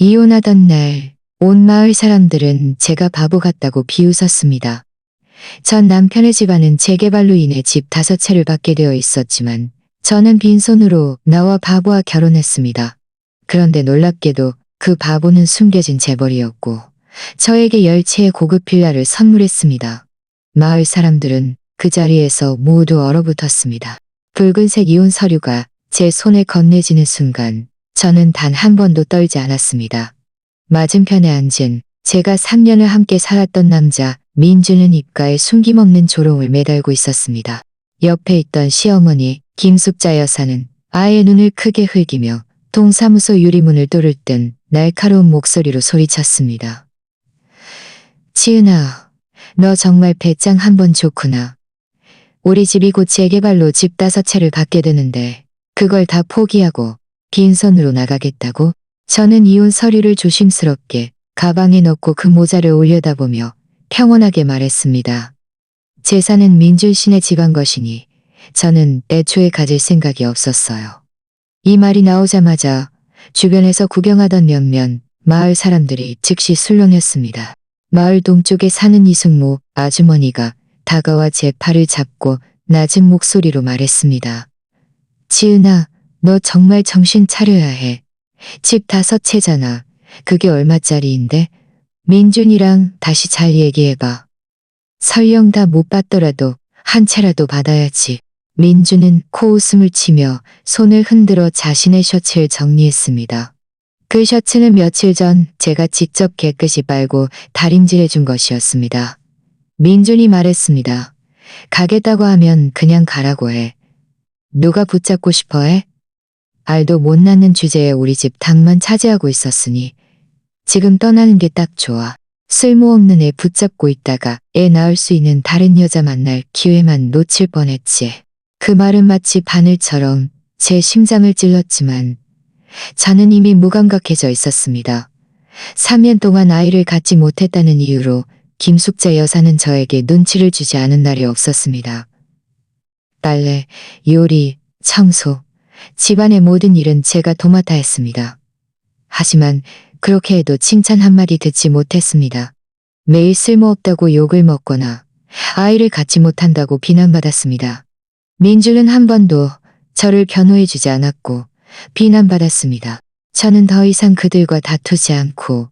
이혼하던 날, 온 마을 사람들은 제가 바보 같다고 비웃었습니다. 전 남편의 집안은 재개발로 인해 집 5채를 받게 되어 있었지만 저는 빈손으로 나와 바보와 결혼했습니다. 그런데 놀랍게도 그 바보는 숨겨진 재벌이었고 저에게 10채의 고급 빌라를 선물했습니다. 마을 사람들은 그 자리에서 모두 얼어붙었습니다. 붉은색 이혼 서류가 제 손에 건네지는 순간 저는 단 한 번도 떨지 않았습니다. 맞은편에 앉은 제가 3년을 함께 살았던 남자 민주는 입가에 숨김없는 조롱을 매달고 있었습니다. 옆에 있던 시어머니 김숙자 여사는 아이의 눈을 크게 흘기며 동사무소 유리문을 뚫을 듯 날카로운 목소리로 소리쳤습니다. 지은아, 너 정말 배짱 한번 좋구나. 우리 집이 곧 재개발로 집 5채를 받게 되는데 그걸 다 포기하고 빈손으로 나가겠다고? 저는 이혼 서류를 조심스럽게 가방에 넣고 그 모자를 올려다보며 평온하게 말했습니다. 재산은 민준씨네 집안 것이니 저는 애초에 가질 생각이 없었어요. 이 말이 나오자마자 주변에서 구경하던 몇몇 마을 사람들이 즉시 술렁였습니다. 마을 동쪽에 사는 이승모 아주머니가 다가와 제 팔을 잡고 낮은 목소리로 말했습니다. 지은아, 너 정말 정신 차려야 해. 집 5채잖아. 그게 얼마짜리인데? 민준이랑 다시 잘 얘기해봐. 설령 다 못 받더라도 한 채라도 받아야지. 민준은 코웃음을 치며 손을 흔들어 자신의 셔츠를 정리했습니다. 그 셔츠는 며칠 전 제가 직접 깨끗이 빨고 다림질해 준 것이었습니다. 민준이 말했습니다. 가겠다고 하면 그냥 가라고 해. 누가 붙잡고 싶어 해? 알도 못 낳는 주제에 우리 집 닭만 차지하고 있었으니 지금 떠나는 게 딱 좋아. 쓸모없는 애 붙잡고 있다가 애 낳을 수 있는 다른 여자 만날 기회만 놓칠 뻔했지. 그 말은 마치 바늘처럼 제 심장을 찔렀지만 저는 이미 무감각해져 있었습니다. 3년 동안 아이를 갖지 못했다는 이유로 김숙자 여사는 저에게 눈치를 주지 않은 날이 없었습니다. 빨래, 요리, 청소, 집안의 모든 일은 제가 도맡아 했습니다. 하지만 그렇게 해도 칭찬 한마디 듣지 못했습니다. 매일 쓸모없다고 욕을 먹거나 아이를 갖지 못한다고 비난받았습니다. 민주는 한 번도 저를 변호해주지 않았고 비난받았습니다. 저는 더 이상 그들과 다투지 않고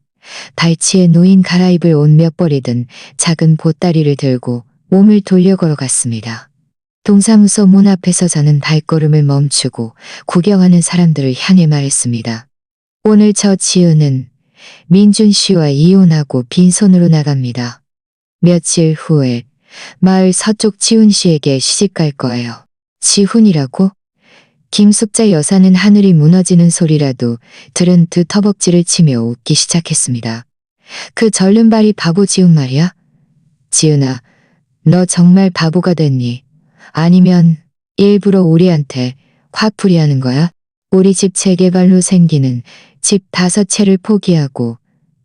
발치에 놓인 갈아입을 옷 몇 벌이든 작은 보따리를 들고 몸을 돌려 걸어갔습니다. 동사무소 문 앞에서 저는 발걸음을 멈추고 구경하는 사람들을 향해 말했습니다. 오늘 저 지은은 민준 씨와 이혼하고 빈손으로 나갑니다. 며칠 후에 마을 서쪽 지훈 씨에게 시집갈 거예요. 지훈이라고? 김숙자 여사는 하늘이 무너지는 소리라도 들은 듯 허벅지를 치며 웃기 시작했습니다. 그 절름발이 바보 지훈 말이야? 지은아, 너 정말 바보가 됐니? 아니면 일부러 우리한테 화풀이하는 거야? 우리 집 재개발로 생기는 집 5채를 포기하고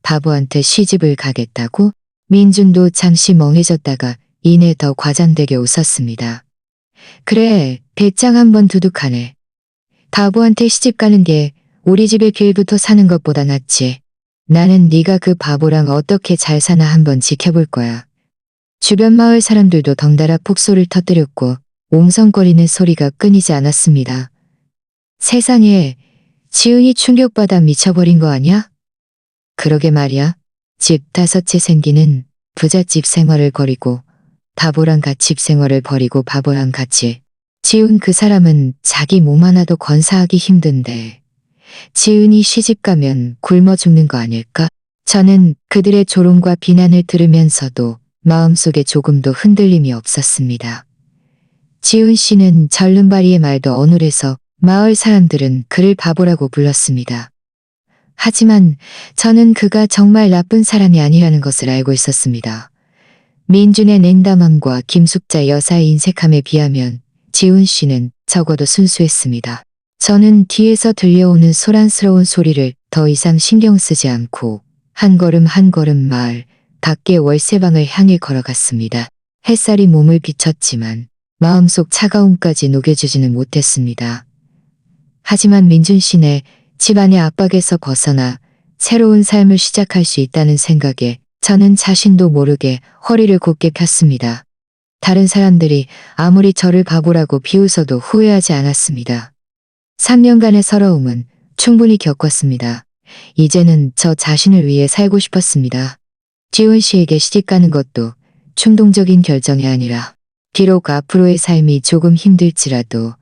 바보한테 시집을 가겠다고? 민준도 잠시 멍해졌다가 이내 더 과장되게 웃었습니다. 그래, 배짱 한번 두둑하네. 바보한테 시집 가는 게 우리 집의 길부터 사는 것보다 낫지. 나는 네가 그 바보랑 어떻게 잘 사나 한번 지켜볼 거야. 주변 마을 사람들도 덩달아 폭소를 터뜨렸고 옹성거리는 소리가 끊이지 않았습니다. 세상에, 지훈이 충격받아 미쳐버린 거 아냐? 그러게 말이야. 집 5채 생기는 부잣집 생활을 버리고 바보랑 같이 생활을 버리고 바보랑 같이. 지훈 그 사람은 자기 몸 하나도 건사하기 힘든데 지훈이 시집가면 굶어 죽는 거 아닐까? 저는 그들의 조롱과 비난을 들으면서도 마음속에 조금도 흔들림이 없었습니다. 지훈 씨는 절름발이의 말도 어눌해서 마을 사람들은 그를 바보라고 불렀습니다. 하지만 저는 그가 정말 나쁜 사람이 아니라는 것을 알고 있었습니다. 민준의 냉담함과 김숙자 여사의 인색함에 비하면 지훈 씨는 적어도 순수했습니다. 저는 뒤에서 들려오는 소란스러운 소리를 더 이상 신경 쓰지 않고 한 걸음 한 걸음 마을 밖의 월세방을 향해 걸어갔습니다. 햇살이 몸을 비쳤지만 마음속 차가움까지 녹여주지는 못했습니다. 하지만 민준 씨네 집안의 압박에서 벗어나 새로운 삶을 시작할 수 있다는 생각에 저는 자신도 모르게 허리를 곧게 폈습니다. 다른 사람들이 아무리 저를 바보라고 비웃어도 후회하지 않았습니다. 3년간의 서러움은 충분히 겪었습니다. 이제는 저 자신을 위해 살고 싶었습니다. 지훈 씨에게 시집가는 것도 충동적인 결정이 아니라 비록 앞으로의 삶이 조금 힘들지라도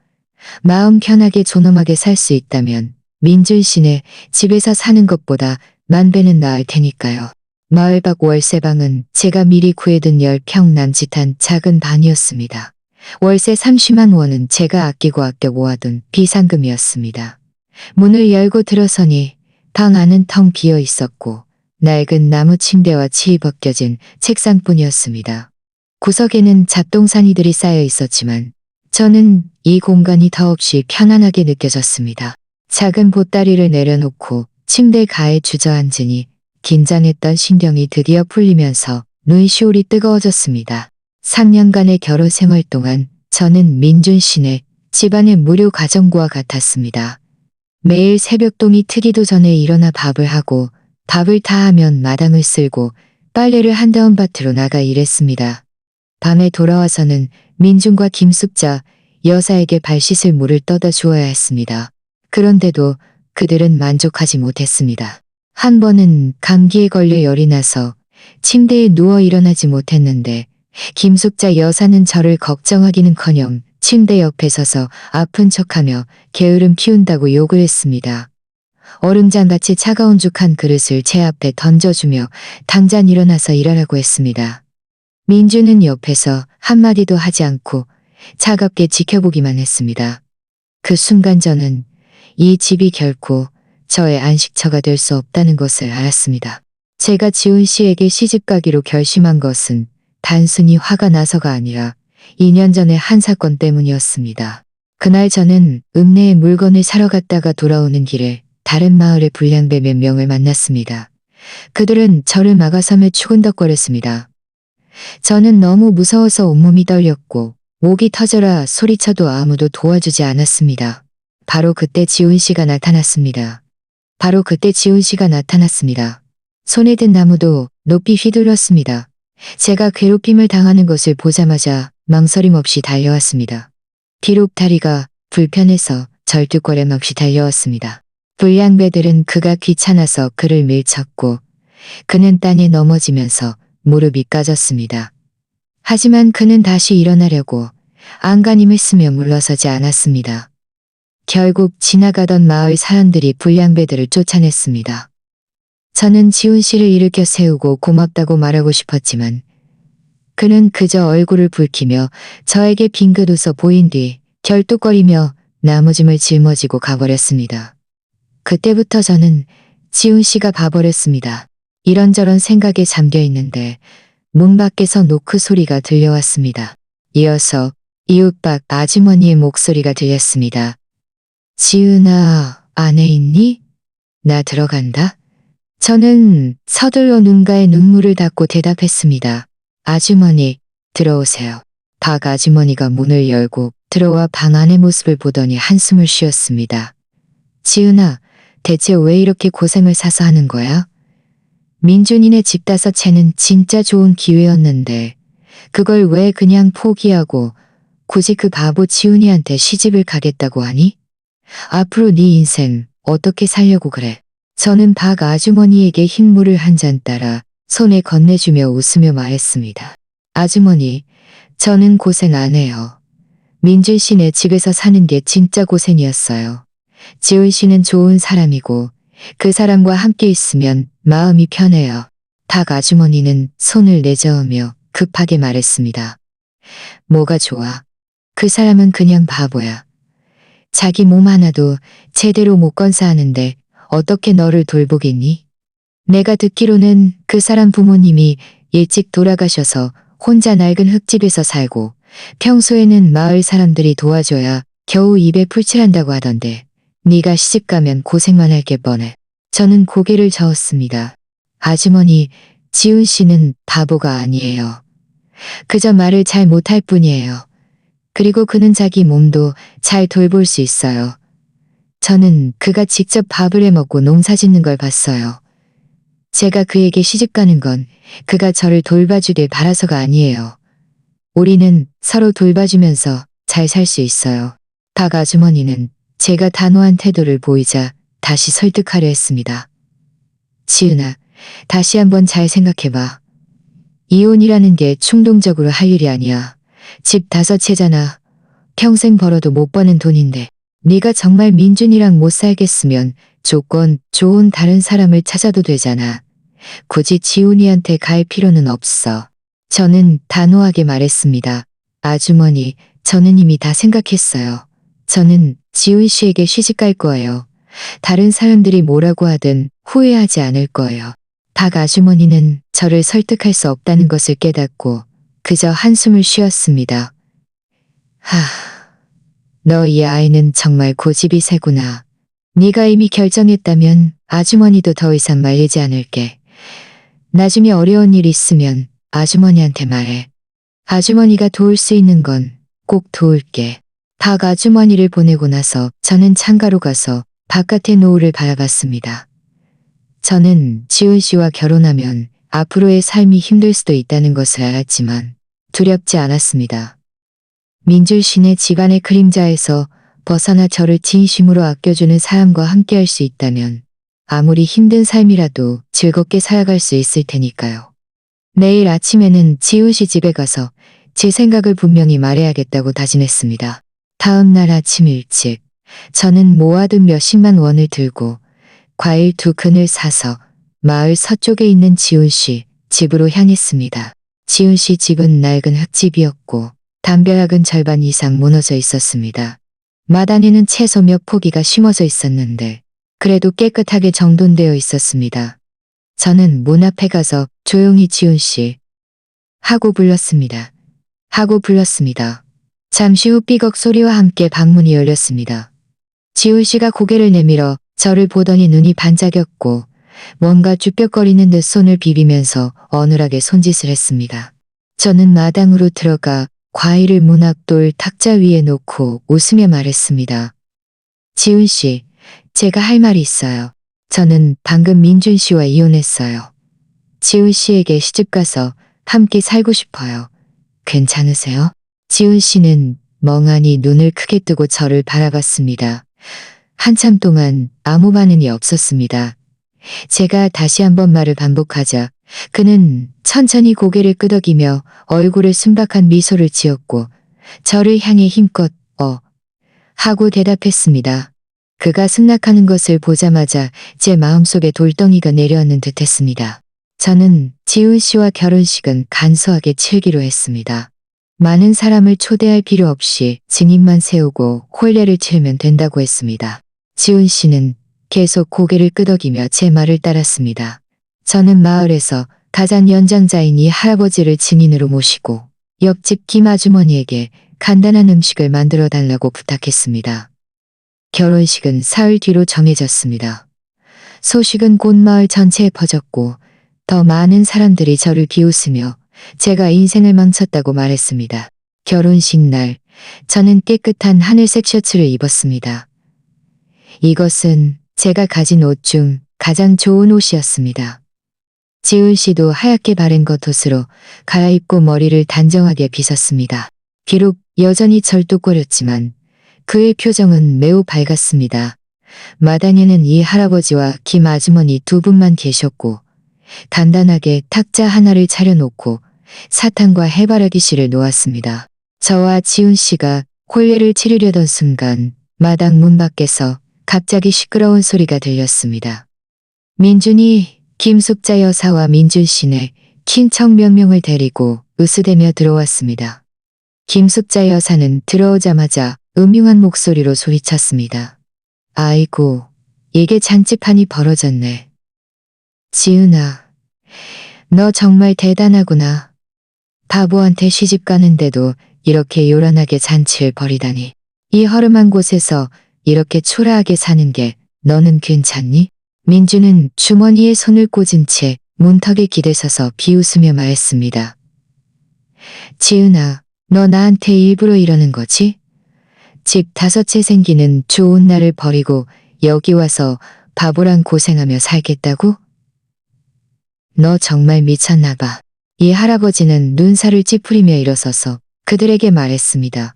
마음 편하게 존엄하게 살 수 있다면 민준 씨네 집에서 사는 것보다 만 배는 나을 테니까요. 마을 밖 월세방은 제가 미리 구해둔 10평 남짓한 작은 방이었습니다. 월세 30만 원은 제가 아끼고 아껴 모아둔 비상금이었습니다. 문을 열고 들어서니 방 안은 텅 비어 있었고 낡은 나무 침대와 칠이 벗겨진 책상뿐이었습니다. 구석에는 잡동사니들이 쌓여 있었지만 저는 이 공간이 더없이 편안하게 느껴졌습니다. 작은 보따리를 내려놓고 침대 가에 주저앉으니 긴장했던 신경이 드디어 풀리면서 눈시울이 뜨거워졌습니다. 3년간의 결혼 생활 동안 저는 민준 씨네 집안의 무료 가정부와 같았습니다. 매일 새벽동이 트기도 전에 일어나 밥을 하고 밥을 다 하면 마당을 쓸고 빨래를 한 다음 밭으로 나가 일했습니다. 밤에 돌아와서는 민준과 김숙자 여사에게 발 씻을 물을 떠다 주어야 했습니다. 그런데도 그들은 만족하지 못했습니다. 한 번은 감기에 걸려 열이 나서 침대에 누워 일어나지 못했는데 김숙자 여사는 저를 걱정하기는커녕 침대 옆에 서서 아픈 척하며 게으름 피운다고 욕을 했습니다. 얼음장같이 차가운 죽 한 그릇을 제 앞에 던져주며 당장 일어나서 일하라고 했습니다. 민주는 옆에서 한마디도 하지 않고 차갑게 지켜보기만 했습니다. 그 순간 저는 이 집이 결코 저의 안식처가 될 수 없다는 것을 알았습니다. 제가 지훈 씨에게 시집가기로 결심한 것은 단순히 화가 나서가 아니라 2년 전의 한 사건 때문이었습니다. 그날 저는 읍내에 물건을 사러 갔다가 돌아오는 길에 다른 마을의 불량배 몇 명을 만났습니다. 그들은 저를 막아서며 추근덕거렸습니다. 저는 너무 무서워서 온몸이 떨렸고 목이 터져라 소리쳐도 아무도 도와주지 않았습니다. 바로 그때 지훈 씨가 나타났습니다. 손에 든 나무도 높이 휘둘렀습니다. 제가 괴롭힘을 당하는 것을 보자마자 망설임 없이 달려왔습니다. 비록 다리가 불편해서 절뚝거림 없이 달려왔습니다. 불량배들은 그가 귀찮아서 그를 밀쳤고 그는 땅에 넘어지면서 무릎이 까졌습니다. 하지만 그는 다시 일어나려고 안간힘을 쓰며 물러서지 않았습니다. 결국 지나가던 마을 사람들이 불량배들을 쫓아냈습니다. 저는 지훈 씨를 일으켜 세우고 고맙다고 말하고 싶었지만 그는 그저 얼굴을 붉히며 저에게 빙긋 웃어 보인 뒤 결뚝거리며 나무짐을 짊어지고 가버렸습니다. 그때부터 저는 지훈 씨가 봐버렸습니다. 이런저런 생각에 잠겨 있는데 문 밖에서 노크 소리가 들려왔습니다. 이어서 이웃 밖 아주머니의 목소리가 들렸습니다. 지은아, 안에 있니? 나 들어간다. 저는 서둘러 눈가에 눈물을 닦고 대답했습니다. 아주머니, 들어오세요. 박 아주머니가 문을 열고 들어와 방 안의 모습을 보더니 한숨을 쉬었습니다. 지은아, 대체 왜 이렇게 고생을 사서 하는 거야? 민준이네 집 5채는 진짜 좋은 기회였는데 그걸 왜 그냥 포기하고 굳이 그 바보 지훈이한테 시집을 가겠다고 하니? 앞으로 네 인생 어떻게 살려고 그래? 저는 박 아주머니에게 흰물을 한 잔 따라 손에 건네주며 웃으며 말했습니다. 아주머니, 저는 고생 안 해요. 민준 씨네 집에서 사는 게 진짜 고생이었어요. 지훈 씨는 좋은 사람이고 그 사람과 함께 있으면 마음이 편해요. 박 아주머니는 손을 내저으며 급하게 말했습니다. 뭐가 좋아? 그 사람은 그냥 바보야. 자기 몸 하나도 제대로 못 건사하는데 어떻게 너를 돌보겠니? 내가 듣기로는 그 사람 부모님이 일찍 돌아가셔서 혼자 낡은 흙집에서 살고 평소에는 마을 사람들이 도와줘야 겨우 입에 풀칠한다고 하던데 네가 시집가면 고생만 할 게 뻔해. 저는 고개를 저었습니다. 아주머니, 지훈 씨는 바보가 아니에요. 그저 말을 잘 못할 뿐이에요. 그리고 그는 자기 몸도 잘 돌볼 수 있어요. 저는 그가 직접 밥을 해먹고 농사 짓는 걸 봤어요. 제가 그에게 시집가는 건 그가 저를 돌봐주길 바라서가 아니에요. 우리는 서로 돌봐주면서 잘 살 수 있어요. 박 아주머니는 제가 단호한 태도를 보이자 다시 설득하려 했습니다. 지은아, 다시 한번 잘 생각해봐. 이혼이라는 게 충동적으로 할 일이 아니야. 집 5채잖아. 평생 벌어도 못 버는 돈인데. 네가 정말 민준이랑 못 살겠으면 조건 좋은 다른 사람을 찾아도 되잖아. 굳이 지훈이한테 갈 필요는 없어. 저는 단호하게 말했습니다. 아주머니, 저는 이미 다 생각했어요. 저는 지훈 씨에게 시집갈 거예요. 다른 사람들이 뭐라고 하든 후회하지 않을 거예요. 박 아주머니는 저를 설득할 수 없다는 것을 깨닫고 그저 한숨을 쉬었습니다. 하, 너 이 아이는 정말 고집이 세구나. 네가 이미 결정했다면 아주머니도 더 이상 말리지 않을게. 나중에 어려운 일 있으면 아주머니한테 말해. 아주머니가 도울 수 있는 건 꼭 도울게. 박 아주머니를 보내고 나서 저는 창가로 가서 바깥의 노을을 바라봤습니다. 저는 지훈 씨와 결혼하면 앞으로의 삶이 힘들 수도 있다는 것을 알았지만 두렵지 않았습니다. 민준 씨네 집안의 그림자에서 벗어나 저를 진심으로 아껴주는 사람과 함께할 수 있다면 아무리 힘든 삶이라도 즐겁게 살아갈 수 있을 테니까요. 내일 아침에는 지훈 씨 집에 가서 제 생각을 분명히 말해야겠다고 다짐했습니다. 다음 날 아침 일찍 저는 모아둔 몇십만 원을 들고 과일 2큰을 사서 마을 서쪽에 있는 지훈 씨 집으로 향했습니다. 지훈 씨 집은 낡은 흙집이었고 담벼락은 절반 이상 무너져 있었습니다. 마당에는 채소 몇 포기가 심어져 있었는데 그래도 깨끗하게 정돈되어 있었습니다. 저는 문 앞에 가서 조용히 지훈 씨 하고 불렀습니다. 잠시 후 삐걱 소리와 함께 방문이 열렸습니다. 지훈 씨가 고개를 내밀어 저를 보더니 눈이 반짝였고 뭔가 쭈뼛거리는 듯 손을 비비면서 어눌하게 손짓을 했습니다. 저는 마당으로 들어가 과일을 문 앞돌 탁자 위에 놓고 웃으며 말했습니다. 지훈 씨, 제가 할 말이 있어요. 저는 방금 민준 씨와 이혼했어요. 지훈 씨에게 시집가서 함께 살고 싶어요. 괜찮으세요? 지훈 씨는 멍하니 눈을 크게 뜨고 저를 바라봤습니다. 한참 동안 아무 반응이 없었습니다. 제가 다시 한번 말을 반복하자 그는 천천히 고개를 끄덕이며 얼굴에 순박한 미소를 지었고 저를 향해 힘껏 하고 대답했습니다. 그가 승낙하는 것을 보자마자 제 마음속에 돌덩이가 내려앉는 듯했습니다. 저는 지훈 씨와 결혼식은 간소하게 치르기로 했습니다. 많은 사람을 초대할 필요 없이 증인만 세우고 혼례를 치르면 된다고 했습니다. 지훈 씨는 계속 고개를 끄덕이며 제 말을 따랐습니다. 저는 마을에서 가장 연장자인 이 할아버지를 증인으로 모시고 옆집 김 아주머니에게 간단한 음식을 만들어 달라고 부탁했습니다. 결혼식은 사흘 뒤로 정해졌습니다. 소식은 곧 마을 전체에 퍼졌고 더 많은 사람들이 저를 비웃으며 제가 인생을 망쳤다고 말했습니다. 결혼식 날 저는 깨끗한 하늘색 셔츠를 입었습니다. 이것은 제가 가진 옷 중 가장 좋은 옷이었습니다. 지훈 씨도 하얗게 바른 겉옷으로 갈아입고 머리를 단정하게 빗었습니다. 비록 여전히 절뚝거렸지만 그의 표정은 매우 밝았습니다. 마당에는 이 할아버지와 김 아주머니 2분만 계셨고 간단하게 탁자 하나를 차려놓고 사탕과 해바라기 씨를 놓았습니다. 저와 지훈 씨가 혼례를 치르려던 순간 마당 문 밖에서 갑자기 시끄러운 소리가 들렸습니다. 민준이 김숙자 여사와 민준 씨네 친척 몇 명을 데리고 으스대며 들어왔습니다. 김숙자 여사는 들어오자마자 음흉한 목소리로 소리쳤습니다. 아이고, 이게 잔치판이 벌어졌네. 지은아, 너 정말 대단하구나. 바보한테 시집 가는데도 이렇게 요란하게 잔치를 벌이다니. 이 허름한 곳에서 이렇게 초라하게 사는 게 너는 괜찮니? 민주는 주머니에 손을 꽂은 채 문턱에 기대서서 비웃으며 말했습니다. 지은아, 너 나한테 일부러 이러는 거지? 집 5채 생기는 좋은 날을 버리고 여기 와서 바보랑 고생하며 살겠다고? 너 정말 미쳤나 봐. 이 할아버지는 눈살을 찌푸리며 일어서서 그들에게 말했습니다.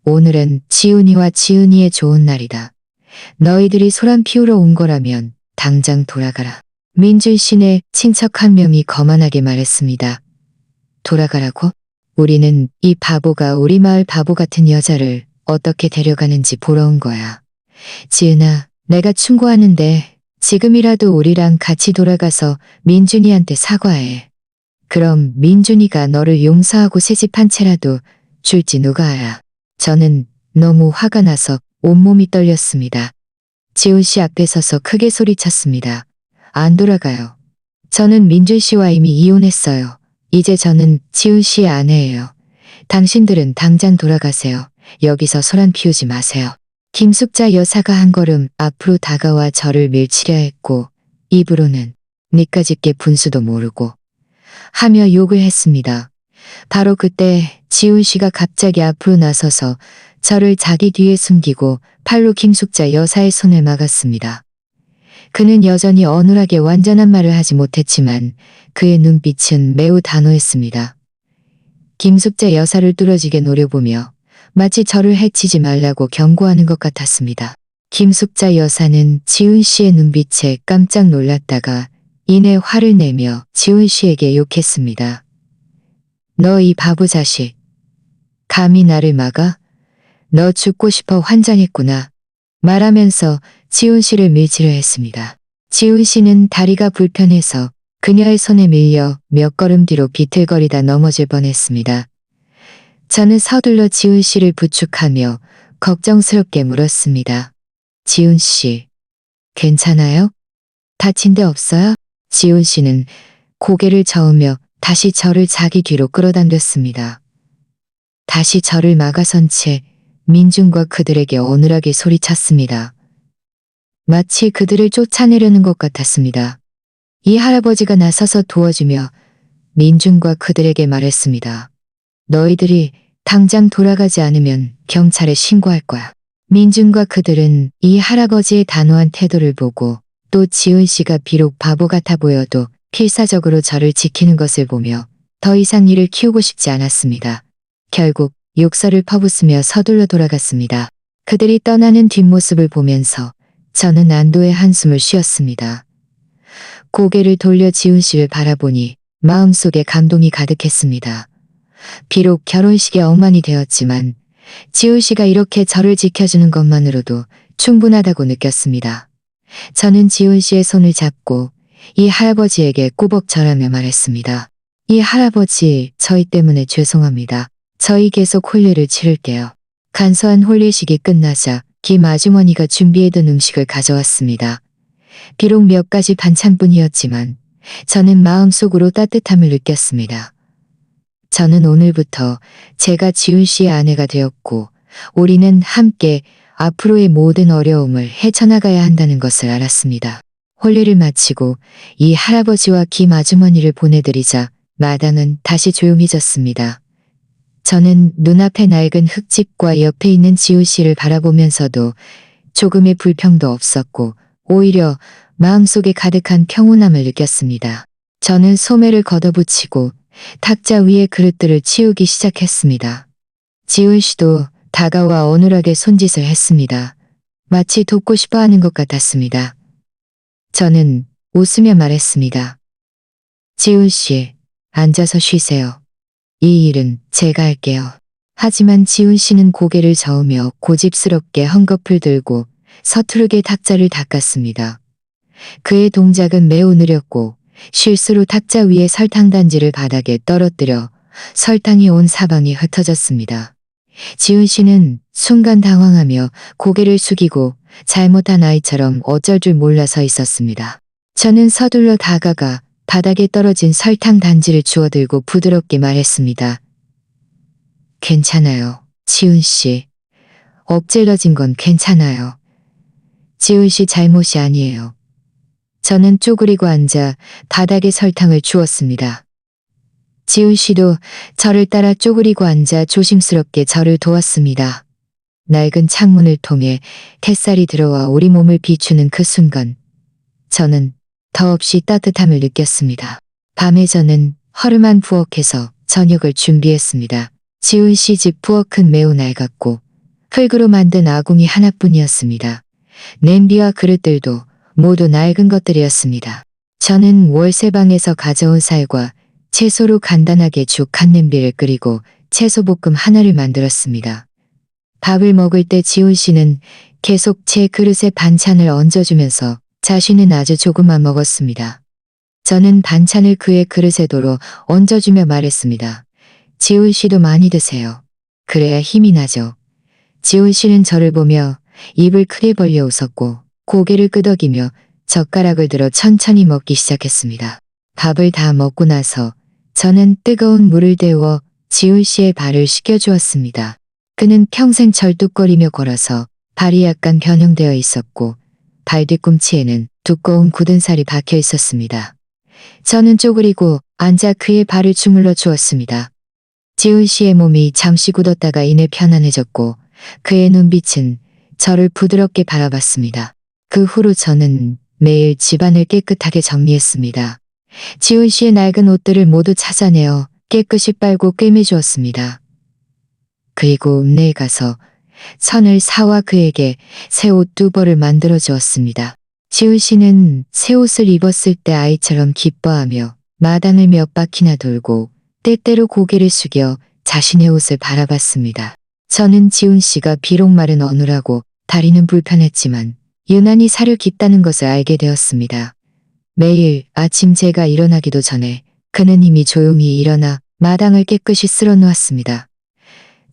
오늘은 지훈이와 지은이의 좋은 날이다. 너희들이 소란 피우러 온 거라면 당장 돌아가라. 민준 씨네 친척 한 명이 거만하게 말했습니다. 돌아가라고? 우리는 이 바보가 우리 마을 바보 같은 여자를 어떻게 데려가는지 보러 온 거야. 지은아, 내가 충고하는데 지금이라도 우리랑 같이 돌아가서 민준이한테 사과해. 그럼 민준이가 너를 용서하고 새집 한 채라도 줄지 누가 알아. 저는 너무 화가 나서 온몸이 떨렸습니다. 지훈 씨 앞에 서서 크게 소리쳤습니다. 안 돌아가요. 저는 민준 씨와 이미 이혼했어요. 이제 저는 지훈 씨의 아내예요. 당신들은 당장 돌아가세요. 여기서 소란 피우지 마세요. 김숙자 여사가 한 걸음 앞으로 다가와 저를 밀치려 했고 입으로는 니까짓 게 분수도 모르고 하며 욕을 했습니다. 바로 그때 지훈 씨가 갑자기 앞으로 나서서 저를 자기 뒤에 숨기고 팔로 김숙자 여사의 손을 막았습니다. 그는 여전히 어눌하게 완전한 말을 하지 못했지만 그의 눈빛은 매우 단호했습니다. 김숙자 여사를 뚫어지게 노려보며 마치 저를 해치지 말라고 경고하는 것 같았습니다. 김숙자 여사는 지훈 씨의 눈빛에 깜짝 놀랐다가 이내 화를 내며 지훈 씨에게 욕했습니다. 너 이 바보 자식. 감히 나를 막아? 너 죽고 싶어 환장했구나. 말하면서 지훈 씨를 밀치려 했습니다. 지훈 씨는 다리가 불편해서 그녀의 손에 밀려 몇 걸음 뒤로 비틀거리다 넘어질 뻔했습니다. 저는 서둘러 지훈 씨를 부축하며 걱정스럽게 물었습니다. 지훈 씨, 괜찮아요? 다친 데 없어요? 지훈 씨는 고개를 저으며 다시 저를 자기 뒤로 끌어당겼습니다. 다시 저를 막아선 채 민준과 그들에게 어눌하게 소리쳤습니다. 마치 그들을 쫓아내려는 것 같았습니다. 이 할아버지가 나서서 도와주며 민준과 그들에게 말했습니다. 너희들이 당장 돌아가지 않으면 경찰에 신고할 거야. 민준과 그들은 이 할아버지의 단호한 태도를 보고 또 지훈 씨가 비록 바보 같아 보여도 필사적으로 저를 지키는 것을 보며 더 이상 일을 키우고 싶지 않았습니다. 결국 욕설을 퍼붓으며 서둘러 돌아갔습니다. 그들이 떠나는 뒷모습을 보면서 저는 안도의 한숨을 쉬었습니다. 고개를 돌려 지훈 씨를 바라보니 마음속에 감동이 가득했습니다. 비록 결혼식에 엉망이 되었지만 지훈 씨가 이렇게 저를 지켜주는 것만으로도 충분하다고 느꼈습니다. 저는 지훈 씨의 손을 잡고 이 할아버지에게 꾸벅 절하며 말했습니다. 이 할아버지, 저희 때문에 죄송합니다. 저희 계속 혼례를 치를게요. 간소한 혼례식이 끝나자 김 아주머니가 준비해둔 음식을 가져왔습니다. 비록 몇 가지 반찬뿐이었지만 저는 마음속으로 따뜻함을 느꼈습니다. 저는 오늘부터 제가 지훈 씨의 아내가 되었고 우리는 함께 앞으로의 모든 어려움을 헤쳐나가야 한다는 것을 알았습니다. 혼례를 마치고 이 할아버지와 김 아주머니를 보내드리자 마당은 다시 조용해졌습니다. 저는 눈앞의 낡은 흙집과 옆에 있는 지훈 씨를 바라보면서도 조금의 불평도 없었고 오히려 마음속에 가득한 평온함을 느꼈습니다. 저는 소매를 걷어붙이고 탁자 위의 그릇들을 치우기 시작했습니다. 지훈 씨도 다가와 어눌하게 손짓을 했습니다. 마치 돕고 싶어 하는 것 같았습니다. 저는 웃으며 말했습니다. 지훈 씨, 앉아서 쉬세요. 이 일은 제가 할게요. 하지만 지훈 씨는 고개를 저으며 고집스럽게 헝겊을 들고 서투르게 탁자를 닦았습니다. 그의 동작은 매우 느렸고 실수로 탁자 위에 설탕 단지를 바닥에 떨어뜨려 설탕이 온 사방이 흩어졌습니다. 지훈 씨는 순간 당황하며 고개를 숙이고 잘못한 아이처럼 어쩔 줄 몰라 서 있었습니다. 저는 서둘러 다가가 바닥에 떨어진 설탕 단지를 주워들고 부드럽게 말했습니다. 괜찮아요, 지훈 씨. 엎질러진 건 괜찮아요. 지훈 씨 잘못이 아니에요. 저는 쪼그리고 앉아 바닥에 설탕을 주웠습니다. 지훈 씨도 저를 따라 쪼그리고 앉아 조심스럽게 저를 도왔습니다. 낡은 창문을 통해 햇살이 들어와 우리 몸을 비추는 그 순간 저는 더없이 따뜻함을 느꼈습니다. 밤에 저는 허름한 부엌에서 저녁을 준비했습니다. 지훈 씨 집 부엌은 매우 낡았고 흙으로 만든 아궁이 하나뿐이었습니다. 냄비와 그릇들도 모두 낡은 것들이었습니다. 저는 월세방에서 가져온 쌀과 채소로 간단하게 죽 한 냄비를 끓이고 채소볶음 하나를 만들었습니다. 밥을 먹을 때 지훈 씨는 계속 제 그릇에 반찬을 얹어주면서 자신은 아주 조금만 먹었습니다. 저는 반찬을 그의 그릇에 도로 얹어주며 말했습니다. 지훈 씨도 많이 드세요. 그래야 힘이 나죠. 지훈 씨는 저를 보며 입을 크게 벌려 웃었고 고개를 끄덕이며 젓가락을 들어 천천히 먹기 시작했습니다. 밥을 다 먹고 나서 저는 뜨거운 물을 데워 지훈 씨의 발을 씻겨주었습니다. 그는 평생 절뚝거리며 걸어서 발이 약간 변형되어 있었고 발 뒤꿈치에는 두꺼운 굳은 살이 박혀 있었습니다. 저는 쪼그리고 앉아 그의 발을 주물러 주었습니다. 지훈 씨의 몸이 잠시 굳었다가 이내 편안해졌고 그의 눈빛은 저를 부드럽게 바라봤습니다. 그 후로 저는 매일 집안을 깨끗하게 정리했습니다. 지훈 씨의 낡은 옷들을 모두 찾아내어 깨끗이 빨고 꿰매주었습니다. 그리고 읍내에 가서 선을 사와 그에게 새 옷 2벌을 만들어 주었습니다. 지훈 씨는 새 옷을 입었을 때 아이처럼 기뻐하며 마당을 몇 바퀴나 돌고 때때로 고개를 숙여 자신의 옷을 바라봤습니다. 저는 지훈 씨가 비록 말은 어눌하고 다리는 불편했지만 유난히 살을 깊다는 것을 알게 되었습니다. 매일 아침 제가 일어나기도 전에 그는 이미 조용히 일어나 마당을 깨끗이 쓸어 놓았습니다.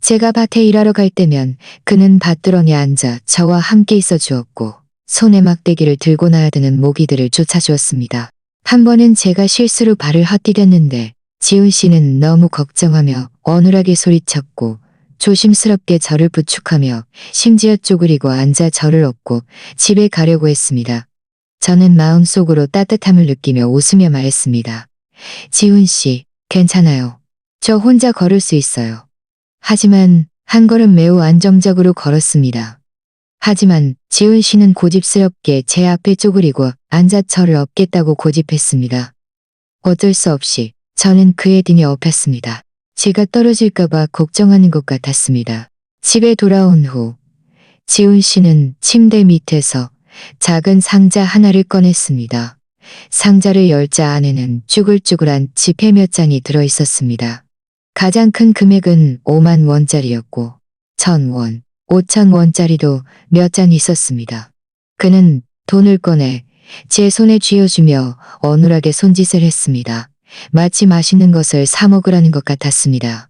제가 밭에 일하러 갈 때면 그는 밭두렁에 앉아 저와 함께 있어 주었고 손에 막대기를 들고 나야 드는 모기들을 쫓아주었습니다. 한 번은 제가 실수로 발을 헛디뎠는데 지훈 씨는 너무 걱정하며 어눌하게 소리쳤고 조심스럽게 저를 부축하며 심지어 쪼그리고 앉아 저를 업고 집에 가려고 했습니다. 저는 마음속으로 따뜻함을 느끼며 웃으며 말했습니다. 지훈 씨, 괜찮아요. 저 혼자 걸을 수 있어요. 하지만 한 걸음 매우 안정적으로 걸었습니다. 하지만 지훈 씨는 고집스럽게 제 앞에 쪼그리고 앉아 저를 업겠다고 고집했습니다. 어쩔 수 없이 저는 그의 등에 업혔습니다. 제가 떨어질까봐 걱정하는 것 같았습니다. 집에 돌아온 후 지훈 씨는 침대 밑에서 작은 상자 하나를 꺼냈습니다. 상자를 열자 안에는 쭈글쭈글한 지폐 몇 장이 들어있었습니다. 가장 큰 금액은 5만 원짜리였고 1,000원, 5,000원짜리도 몇 장 있었습니다. 그는 돈을 꺼내 제 손에 쥐어주며 어눌하게 손짓을 했습니다. 마치 맛있는 것을 사 먹으라는 것 같았습니다.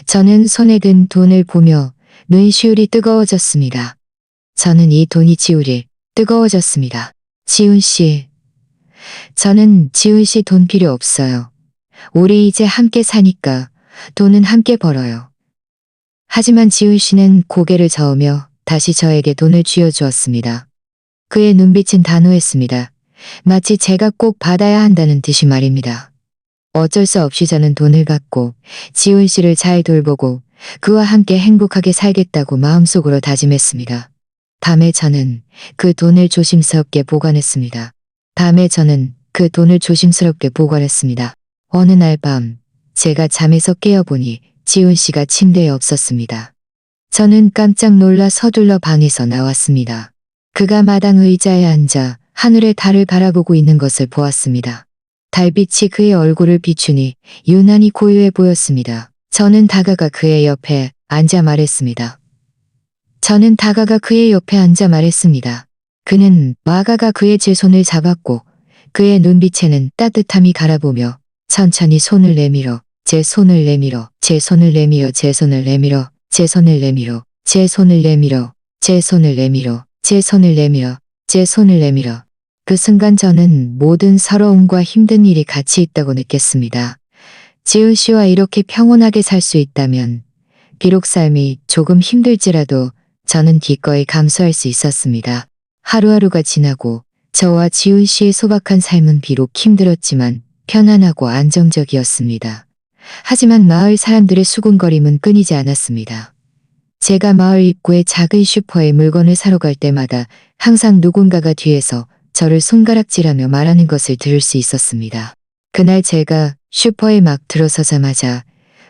저는 손에 든 돈을 보며 눈시울이 뜨거워졌습니다. 저는 이 돈이 지울이 뜨거워졌습니다. 지훈 씨. 저는 지훈 씨 돈 필요 없어요. 우리 이제 함께 사니까 돈은 함께 벌어요. 하지만 지훈 씨는 고개를 저으며 다시 저에게 돈을 쥐어주었습니다. 그의 눈빛은 단호했습니다. 마치 제가 꼭 받아야 한다는 듯이 말입니다. 어쩔 수 없이 저는 돈을 받고 지훈 씨를 잘 돌보고 그와 함께 행복하게 살겠다고 마음속으로 다짐했습니다. 밤에 저는 그 돈을 조심스럽게 보관했습니다. 어느 날 밤 제가 잠에서 깨어보니 지훈 씨가 침대에 없었습니다. 저는 깜짝 놀라 서둘러 방에서 나왔습니다. 그가 마당 의자에 앉아 하늘의 달을 바라보고 있는 것을 보았습니다. 달빛이 그의 얼굴을 비추니 유난히 고요해 보였습니다. 저는 다가가 그의 옆에 앉아 말했습니다. 그는 와가가 그의 제 손을 잡았고 그의 눈빛에는 따뜻함이 갈아보며 천천히 손을 내밀어 제 손을 내밀어 제 손을 내밀어 제 손을 내밀어 제 손을 내밀어 제 손을 내밀어 제 손을 내밀어 제 손을 내밀어 제 손을 내밀어 그 순간 저는 모든 서러움과 힘든 일이 같이 있다고 느꼈습니다. 지훈 씨와 이렇게 평온하게 살 수 있다면 비록 삶이 조금 힘들지라도 저는 기꺼이 감수할 수 있었습니다. 하루하루가 지나고 저와 지훈 씨의 소박한 삶은 비록 힘들었지만 편안하고 안정적이었습니다. 하지만 마을 사람들의 수군거림은 끊이지 않았습니다. 제가 마을 입구의 작은 슈퍼에 물건을 사러 갈 때마다 항상 누군가가 뒤에서 저를 손가락질하며 말하는 것을 들을 수 있었습니다. 그날 제가 슈퍼에 막 들어서자마자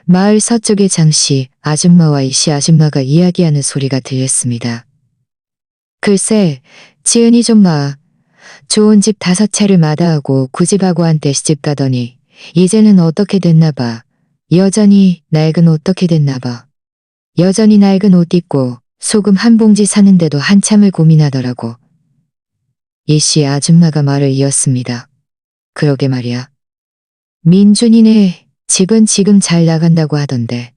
마을 서쪽의 장씨 아줌마와 이씨 아줌마가 이야기하는 소리가 들렸습니다. 글쎄, 지은이 좀 마. 좋은 집 5채를 마다하고 그 집하고 한때 시집 가더니 이제는 어떻게 됐나 봐. 여전히 낡은 어떻게 됐나 봐. 여전히 낡은 옷 입고 소금 한 봉지 사는데도 한참을 고민하더라고. 이씨 아줌마가 말을 이었습니다. 그러게 말이야. 민준이네 집은 지금 잘 나간다고 하던데.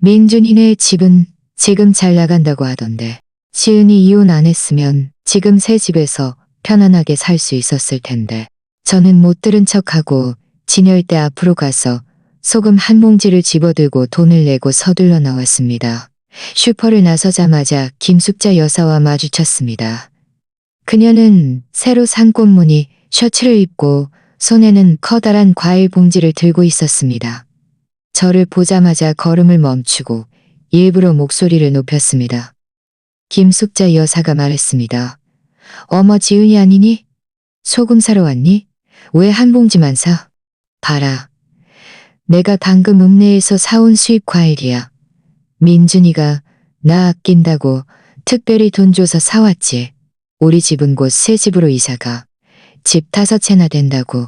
민준이네 집은 지금 잘 나간다고 하던데. 지은이 이혼 안 했으면 지금 새 집에서 편안하게 살 수 있었을 텐데. 저는 못 들은 척하고 진열대 앞으로 가서 소금 한 봉지를 집어들고 돈을 내고 서둘러 나왔습니다. 슈퍼를 나서자마자 김숙자 여사와 마주쳤습니다. 그녀는 새로 산 꽃무늬 셔츠를 입고 손에는 커다란 과일 봉지를 들고 있었습니다. 저를 보자마자 걸음을 멈추고 일부러 목소리를 높였습니다. 김숙자 여사가 말했습니다. 어머 지은이 아니니? 소금 사러 왔니? 왜 한 봉지만 사? 봐라. 내가 방금 읍내에서 사온 수입 과일이야. 민준이가 나 아낀다고 특별히 돈 줘서 사왔지. 우리 집은 곧 새 집으로 이사가. 집 5채나 된다고.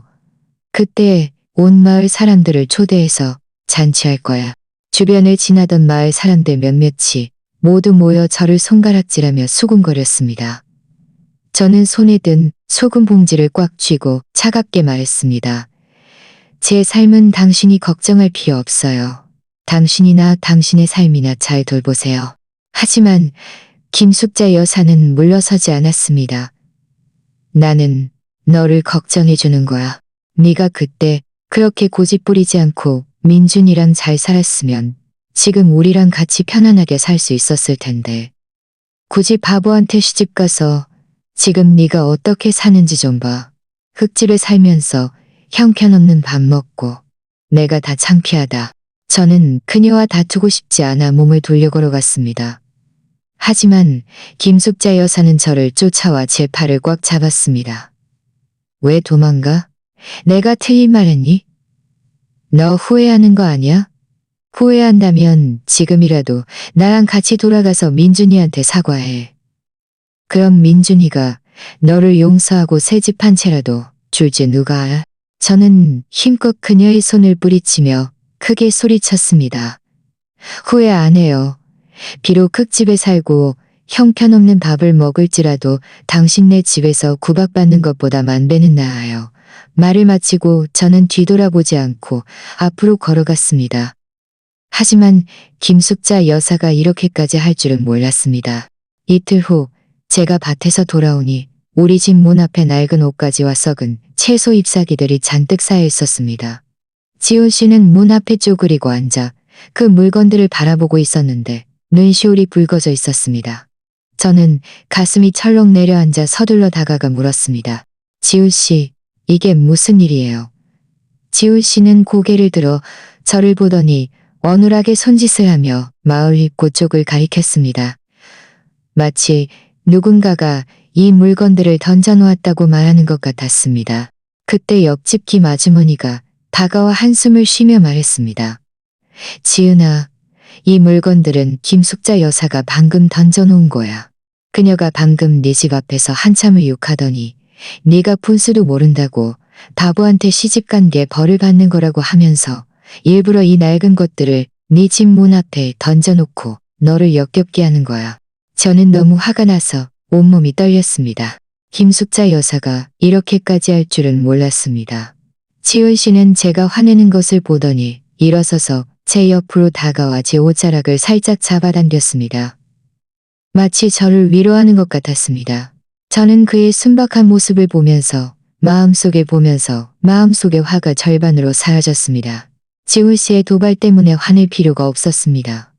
그때 온 마을 사람들을 초대해서 잔치할 거야. 주변을 지나던 마을 사람들 몇몇이 모두 모여 저를 손가락질하며 수군거렸습니다. 저는 손에 든 소금 봉지를 꽉 쥐고 차갑게 말했습니다. 제 삶은 당신이 걱정할 필요 없어요. 당신이나 당신의 삶이나 잘 돌보세요. 하지만 김숙자 여사는 물러서지 않았습니다. 나는 너를 걱정해 주는 거야. 네가 그때 그렇게 고집 부리지 않고 민준이랑 잘 살았으면 지금 우리랑 같이 편안하게 살 수 있었을 텐데. 굳이 바보한테 시집 가서 지금 네가 어떻게 사는지 좀 봐. 흙집에 살면서 형편없는 밥 먹고. 내가 다 창피하다. 저는 그녀와 다투고 싶지 않아 몸을 돌려 걸어갔습니다. 하지만 김숙자 여사는 저를 쫓아와 제 팔을 꽉 잡았습니다. 왜 도망가? 내가 틀린 말했니? 너 후회하는 거 아니야? 후회한다면 지금이라도 나랑 같이 돌아가서 민준이한테 사과해. 그럼 민준이가 너를 용서하고 새 집 한 채라도 줄지 누가 알아? 저는 힘껏 그녀의 손을 뿌리치며 크게 소리쳤습니다. 후회 안 해요. 비록 흙집에 살고 형편없는 밥을 먹을지라도 당신네 집에서 구박받는 것보다 만배는 나아요. 말을 마치고 저는 뒤돌아보지 않고 앞으로 걸어갔습니다. 하지만 김숙자 여사가 이렇게까지 할 줄은 몰랐습니다. 이틀 후 제가 밭에서 돌아오니 우리 집 문 앞에 낡은 옷가지와 썩은 채소 잎사귀들이 잔뜩 쌓여 있었습니다. 지훈 씨는 문 앞에 쪼그리고 앉아 그 물건들을 바라보고 있었는데 눈시울이 붉어져 있었습니다. 저는 가슴이 철렁 내려앉아 서둘러 다가가 물었습니다. 지훈 씨, 이게 무슨 일이에요? 지훈 씨는 고개를 들어 저를 보더니 어눌하게 손짓을 하며 마을 입구 쪽을 가리켰습니다. 마치 누군가가 이 물건들을 던져놓았다고 말하는 것 같았습니다. 그때 옆집 김 아주머니가 다가와 한숨을 쉬며 말했습니다. 지은아, 이 물건들은 김숙자 여사가 방금 던져놓은 거야. 그녀가 방금 네 집 앞에서 한참을 욕하더니 네가 분수도 모른다고 바보한테 시집간 게 벌을 받는 거라고 하면서 일부러 이 낡은 것들을 네 집 문 앞에 던져놓고 너를 역겹게 하는 거야. 저는 너무 화가 나서 온몸이 떨렸습니다. 김숙자 여사가 이렇게까지 할 줄은 몰랐습니다. 지훈 씨는 제가 화내는 것을 보더니 일어서서 제 옆으로 다가와 제 옷자락을 살짝 잡아당겼습니다. 마치 저를 위로하는 것 같았습니다. 저는 그의 순박한 모습을 보면서 마음속에 화가 절반으로 사라졌습니다. 지훈 씨의 도발 때문에 화낼 필요가 없었습니다.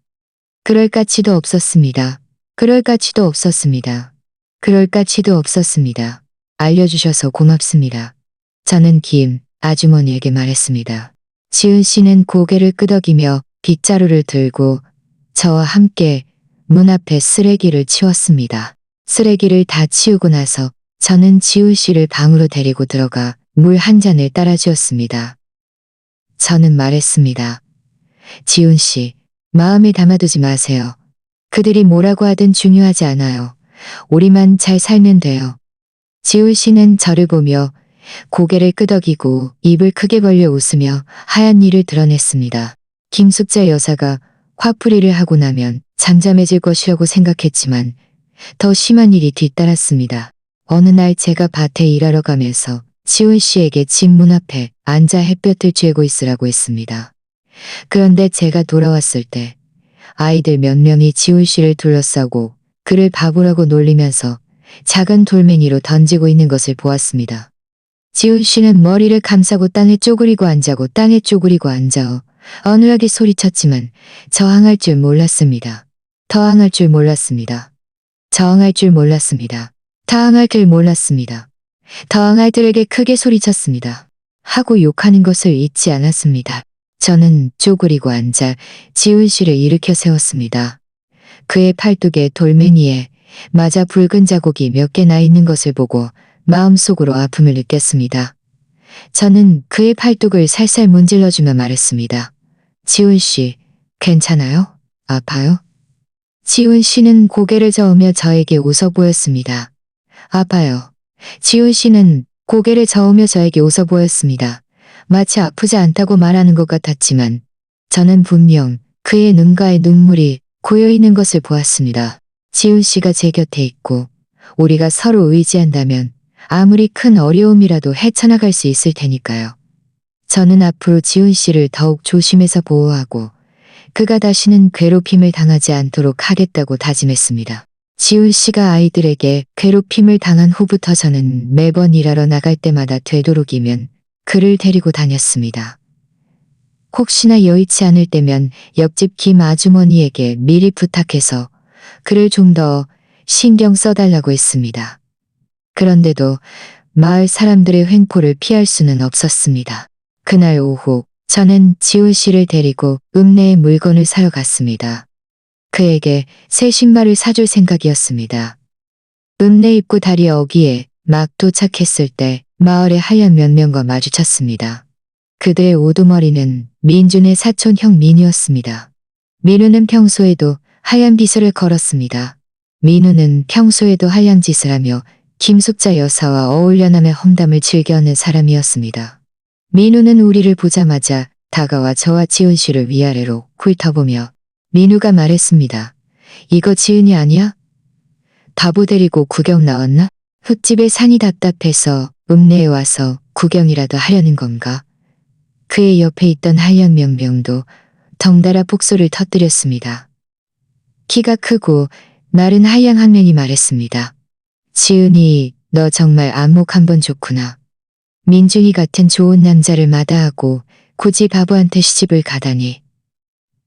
그럴 가치도 없었습니다. 그럴 가치도 없었습니다. 그럴 가치도 없었습니다. 알려주셔서 고맙습니다. 저는 김 아주머니에게 말했습니다. 지은 씨는 고개를 끄덕이며 빗자루를 들고 저와 함께 문 앞에 쓰레기를 치웠습니다. 쓰레기를 다 치우고 나서 저는 지훈 씨를 방으로 데리고 들어가 물 한 잔을 따라주었습니다. 저는 말했습니다. 지훈 씨, 마음에 담아두지 마세요. 그들이 뭐라고 하든 중요하지 않아요. 우리만 잘 살면 돼요. 지훈 씨는 저를 보며 고개를 끄덕이고 입을 크게 벌려 웃으며 하얀 이를 드러냈습니다. 김숙자 여사가 화풀이를 하고 나면 잠잠해질 것이라고 생각했지만 더 심한 일이 뒤따랐습니다. 어느 날 제가 밭에 일하러 가면서 지훈 씨에게 집 문 앞에 앉아 햇볕을 쬐고 있으라고 했습니다. 그런데 제가 돌아왔을 때 아이들 몇 명이 지훈 씨를 둘러싸고 그를 바보라고 놀리면서 작은 돌멩이로 던지고 있는 것을 보았습니다. 지훈 씨는 머리를 감싸고 땅에 쪼그리고 앉아고 땅에 쪼그리고 앉아 어눌하게 소리쳤지만 저항할 줄 몰랐습니다. 저항할 줄 몰랐습니다. 저항할 줄 몰랐습니다. 당할 줄 몰랐습니다. 당아이들에게 크게 소리쳤습니다. 하고 욕하는 것을 잊지 않았습니다. 저는 쪼그리고 앉아 지훈 씨를 일으켜 세웠습니다. 그의 팔뚝에 돌멩이에 맞아 붉은 자국이 몇 개 나 있는 것을 보고 마음속으로 아픔을 느꼈습니다. 저는 그의 팔뚝을 살살 문질러주며 말했습니다. 지훈 씨, 괜찮아요? 아파요? 지훈 씨는 고개를 저으며 저에게 웃어 보였습니다. 아파요. 지훈 씨는 고개를 저으며 저에게 웃어 보였습니다. 마치 아프지 않다고 말하는 것 같았지만 저는 분명 그의 눈가에 눈물이 고여 있는 것을 보았습니다. 지훈 씨가 제 곁에 있고 우리가 서로 의지한다면 아무리 큰 어려움이라도 헤쳐나갈 수 있을 테니까요. 저는 앞으로 지훈 씨를 더욱 조심해서 보호하고 그가 다시는 괴롭힘을 당하지 않도록 하겠다고 다짐했습니다. 지훈 씨가 아이들에게 괴롭힘을 당한 후부터 저는 매번 일하러 나갈 때마다 되도록이면 그를 데리고 다녔습니다. 혹시나 여의치 않을 때면 옆집 김 아주머니에게 미리 부탁해서 그를 좀 더 신경 써달라고 했습니다. 그런데도 마을 사람들의 횡포를 피할 수는 없었습니다. 그날 오후 저는 지훈 씨를 데리고 읍내에 물건을 사러 갔습니다. 그에게 새 신발을 사줄 생각이었습니다. 읍내 입구 다리 어귀에 막 도착했을 때 마을의 하얀 몇 명과 마주쳤습니다. 그들의 우두머리는 민준의 사촌형 민우였습니다. 민우는 평소에도 하얀 비서를 걸었습니다. 민우는 평소에도 하얀 짓을 하며 김숙자 여사와 어울려나며 험담을 즐겨하는 사람이었습니다. 민우는 우리를 보자마자 다가와 저와 지훈 씨를 위아래로 훑어보며 민우가 말했습니다. 이거 지은이 아니야? 바보 데리고 구경 나왔나? 흙집에 산이 답답해서 읍내에 와서 구경이라도 하려는 건가? 그의 옆에 있던 하얀 명병도 덩달아 폭소를 터뜨렸습니다. 키가 크고 마른 하얀 한 명이 말했습니다. 지은이, 너 정말 안목 한번 좋구나. 민준이 같은 좋은 남자를 마다하고 굳이 바보한테 시집을 가다니.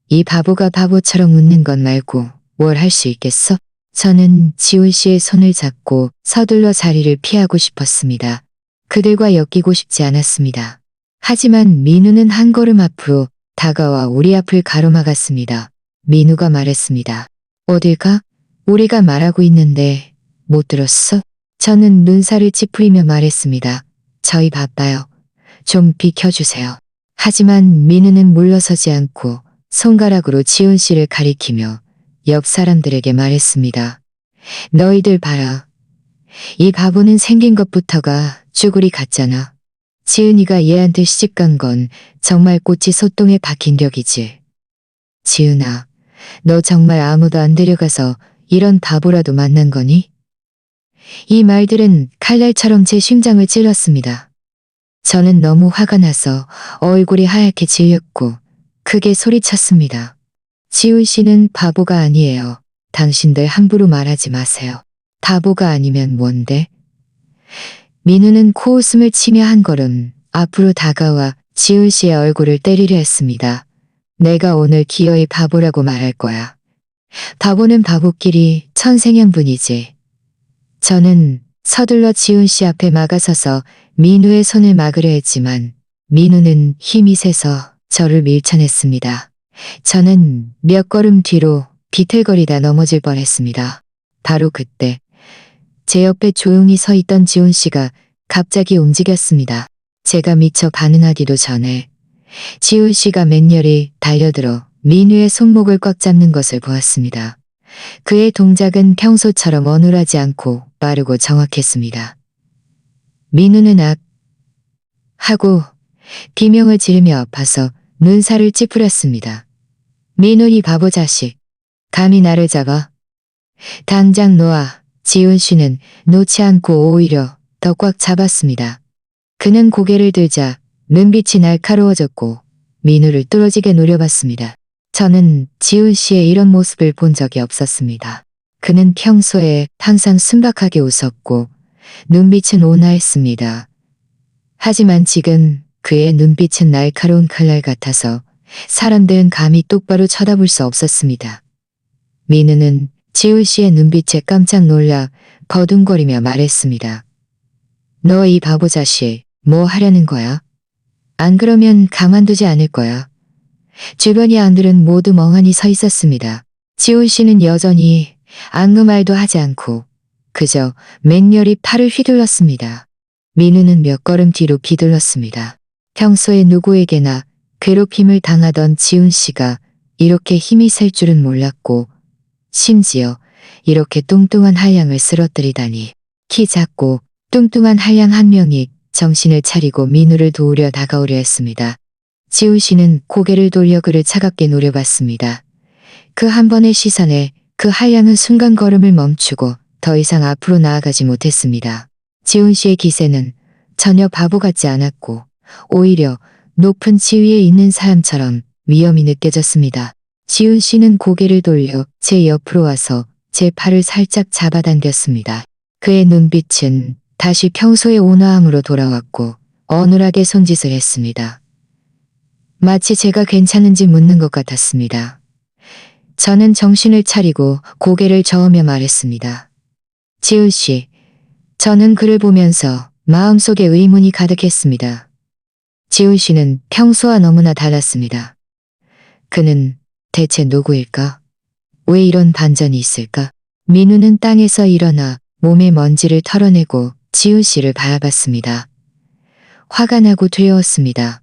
이 바보가 바보처럼 웃는 것 말고 뭘 할 수 있겠어? 저는 지훈 씨의 손을 잡고 서둘러 자리를 피하고 싶었습니다. 그들과 엮이고 싶지 않았습니다. 하지만 민우는 한 걸음 앞으로 다가와 우리 앞을 가로막았습니다. 민우가 말했습니다. 어딜 가? 우리가 말하고 있는데 못 들었어? 저는 눈살을 찌푸리며 말했습니다. 저희 바빠요. 좀 비켜주세요. 하지만 민우는 물러서지 않고 손가락으로 지훈 씨를 가리키며 옆 사람들에게 말했습니다. 너희들 봐라. 이 바보는 생긴 것부터가 쭈구리 같잖아. 지은이가 얘한테 시집간 건 정말 꽃이 소똥에 박힌 격이지. 지은아, 너 정말 아무도 안 데려가서 이런 바보라도 만난 거니? 이 말들은 칼날처럼 제 심장을 찔렀습니다. 저는 너무 화가 나서 얼굴이 하얗게 질렸고 크게 소리쳤습니다. 지훈 씨는 바보가 아니에요. 당신들 함부로 말하지 마세요. 바보가 아니면 뭔데? 민우는 코웃음을 치며 한 걸음 앞으로 다가와 지훈 씨의 얼굴을 때리려 했습니다. 내가 오늘 기어이 바보라고 말할 거야. 바보는 바보끼리 천생연분이지. 저는 서둘러 지훈 씨 앞에 막아서서 민우의 손을 막으려 했지만 민우는 힘이 세서 저를 밀쳐냈습니다. 저는 몇 걸음 뒤로 비틀거리다 넘어질 뻔했습니다. 바로 그때 제 옆에 조용히 서 있던 지훈 씨가 갑자기 움직였습니다. 제가 미처 반응하기도 전에 지훈 씨가 맹렬히 달려들어 민우의 손목을 꽉 잡는 것을 보았습니다. 그의 동작은 평소처럼 어눌하지 않고 빠르고 정확했습니다. 민우는 악 하고 비명을 지르며 아파서 눈살을 찌푸렸습니다. 민우 이 바보 자식. 감히 나를 잡아. 당장 놓아. 지훈 씨는 놓지 않고 오히려 더 꽉 잡았습니다. 그는 고개를 들자 눈빛이 날카로워졌고 민우를 뚫어지게 노려봤습니다. 저는 지훈 씨의 이런 모습을 본 적이 없었습니다. 그는 평소에 항상 순박하게 웃었고 눈빛은 온화했습니다. 하지만 지금 그의 눈빛은 날카로운 칼날 같아서 사람들은 감히 똑바로 쳐다볼 수 없었습니다. 민우는 지훈 씨의 눈빛에 깜짝 놀라 버둥거리며 말했습니다. 너 이 바보 자식, 뭐 하려는 거야? 안 그러면 가만두지 않을 거야. 주변의 안들은 모두 멍하니 서 있었습니다. 지훈 씨는 여전히 아무 말도 하지 않고 그저 맹렬히 팔을 휘둘렀습니다. 민우는 몇 걸음 뒤로 비둘렀습니다. 평소에 누구에게나 괴롭힘을 당하던 지훈 씨가 이렇게 힘이 셀 줄은 몰랐고 심지어 이렇게 뚱뚱한 한량을 쓰러뜨리다니. 키 작고 뚱뚱한 한량 한 명이 정신을 차리고 민우를 도우려 다가오려 했습니다. 지훈 씨는 고개를 돌려 그를 차갑게 노려봤습니다. 그 한 번의 시선에 그 한량은 순간 걸음을 멈추고 더 이상 앞으로 나아가지 못했습니다. 지훈 씨의 기세는 전혀 바보 같지 않았고 오히려 높은 지위에 있는 사람처럼 위험이 느껴졌습니다. 지훈 씨는 고개를 돌려 제 옆으로 와서 제 팔을 살짝 잡아당겼습니다. 그의 눈빛은 다시 평소의 온화함으로 돌아왔고 어눌하게 손짓을 했습니다. 마치 제가 괜찮은지 묻는 것 같았습니다. 저는 정신을 차리고 고개를 저으며 말했습니다. 지훈 씨, 저는 그를 보면서 마음속에 의문이 가득했습니다. 지훈 씨는 평소와 너무나 달랐습니다. 그는 대체 누구일까? 왜 이런 반전이 있을까? 민우는 땅에서 일어나 몸의 먼지를 털어내고 지훈 씨를 바라봤습니다. 화가 나고 두려웠습니다.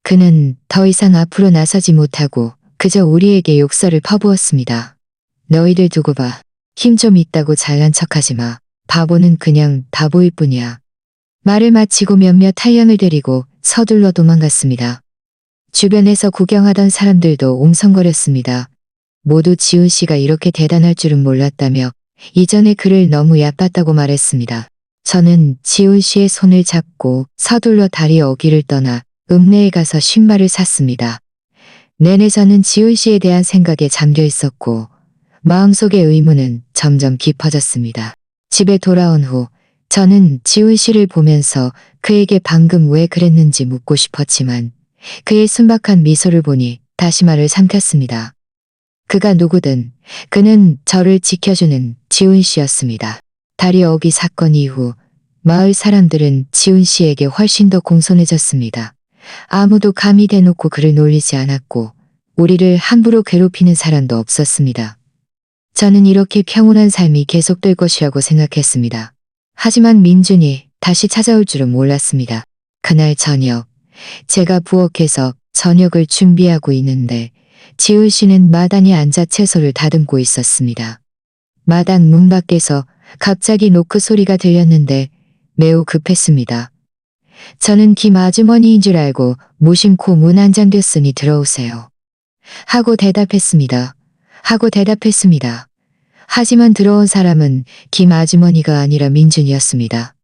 그는 더 이상 앞으로 나서지 못하고 그저 우리에게 욕설을 퍼부었습니다. 너희들 두고 봐. 힘 좀 있다고 잘난 척하지 마. 바보는 그냥 바보일 뿐이야. 말을 마치고 몇몇 한량을 데리고 서둘러 도망갔습니다. 주변에서 구경하던 사람들도 웅성거렸습니다. 모두 지훈 씨가 이렇게 대단할 줄은 몰랐다며 이전에 그를 너무 얕봤다고 말했습니다. 저는 지훈 씨의 손을 잡고 서둘러 다리 어귀를 떠나 읍내에 가서 신발을 샀습니다. 내내 저는 지훈 씨에 대한 생각에 잠겨 있었고 마음속의 의문은 점점 깊어졌습니다. 집에 돌아온 후 저는 지훈 씨를 보면서 그에게 방금 왜 그랬는지 묻고 싶었지만 그의 순박한 미소를 보니 다시 말을 삼켰습니다. 그가 누구든 그는 저를 지켜주는 지훈 씨였습니다. 다리 어귀 사건 이후 마을 사람들은 지훈 씨에게 훨씬 더 공손해졌습니다. 아무도 감히 대놓고 그를 놀리지 않았고 우리를 함부로 괴롭히는 사람도 없었습니다. 저는 이렇게 평온한 삶이 계속될 것이라고 생각했습니다. 하지만 민준이 다시 찾아올 줄은 몰랐습니다. 그날 저녁, 제가 부엌에서 저녁을 준비하고 있는데 지훈 씨는 마당에 앉아 채소를 다듬고 있었습니다. 마당 문 밖에서 갑자기 노크 소리가 들렸는데 매우 급했습니다. 저는 김 아주머니인 줄 알고 무심코 문 안 잠겼으니 들어오세요. 하고 대답했습니다. 하지만 들어온 사람은 김 아주머니가 아니라 민준이었습니다.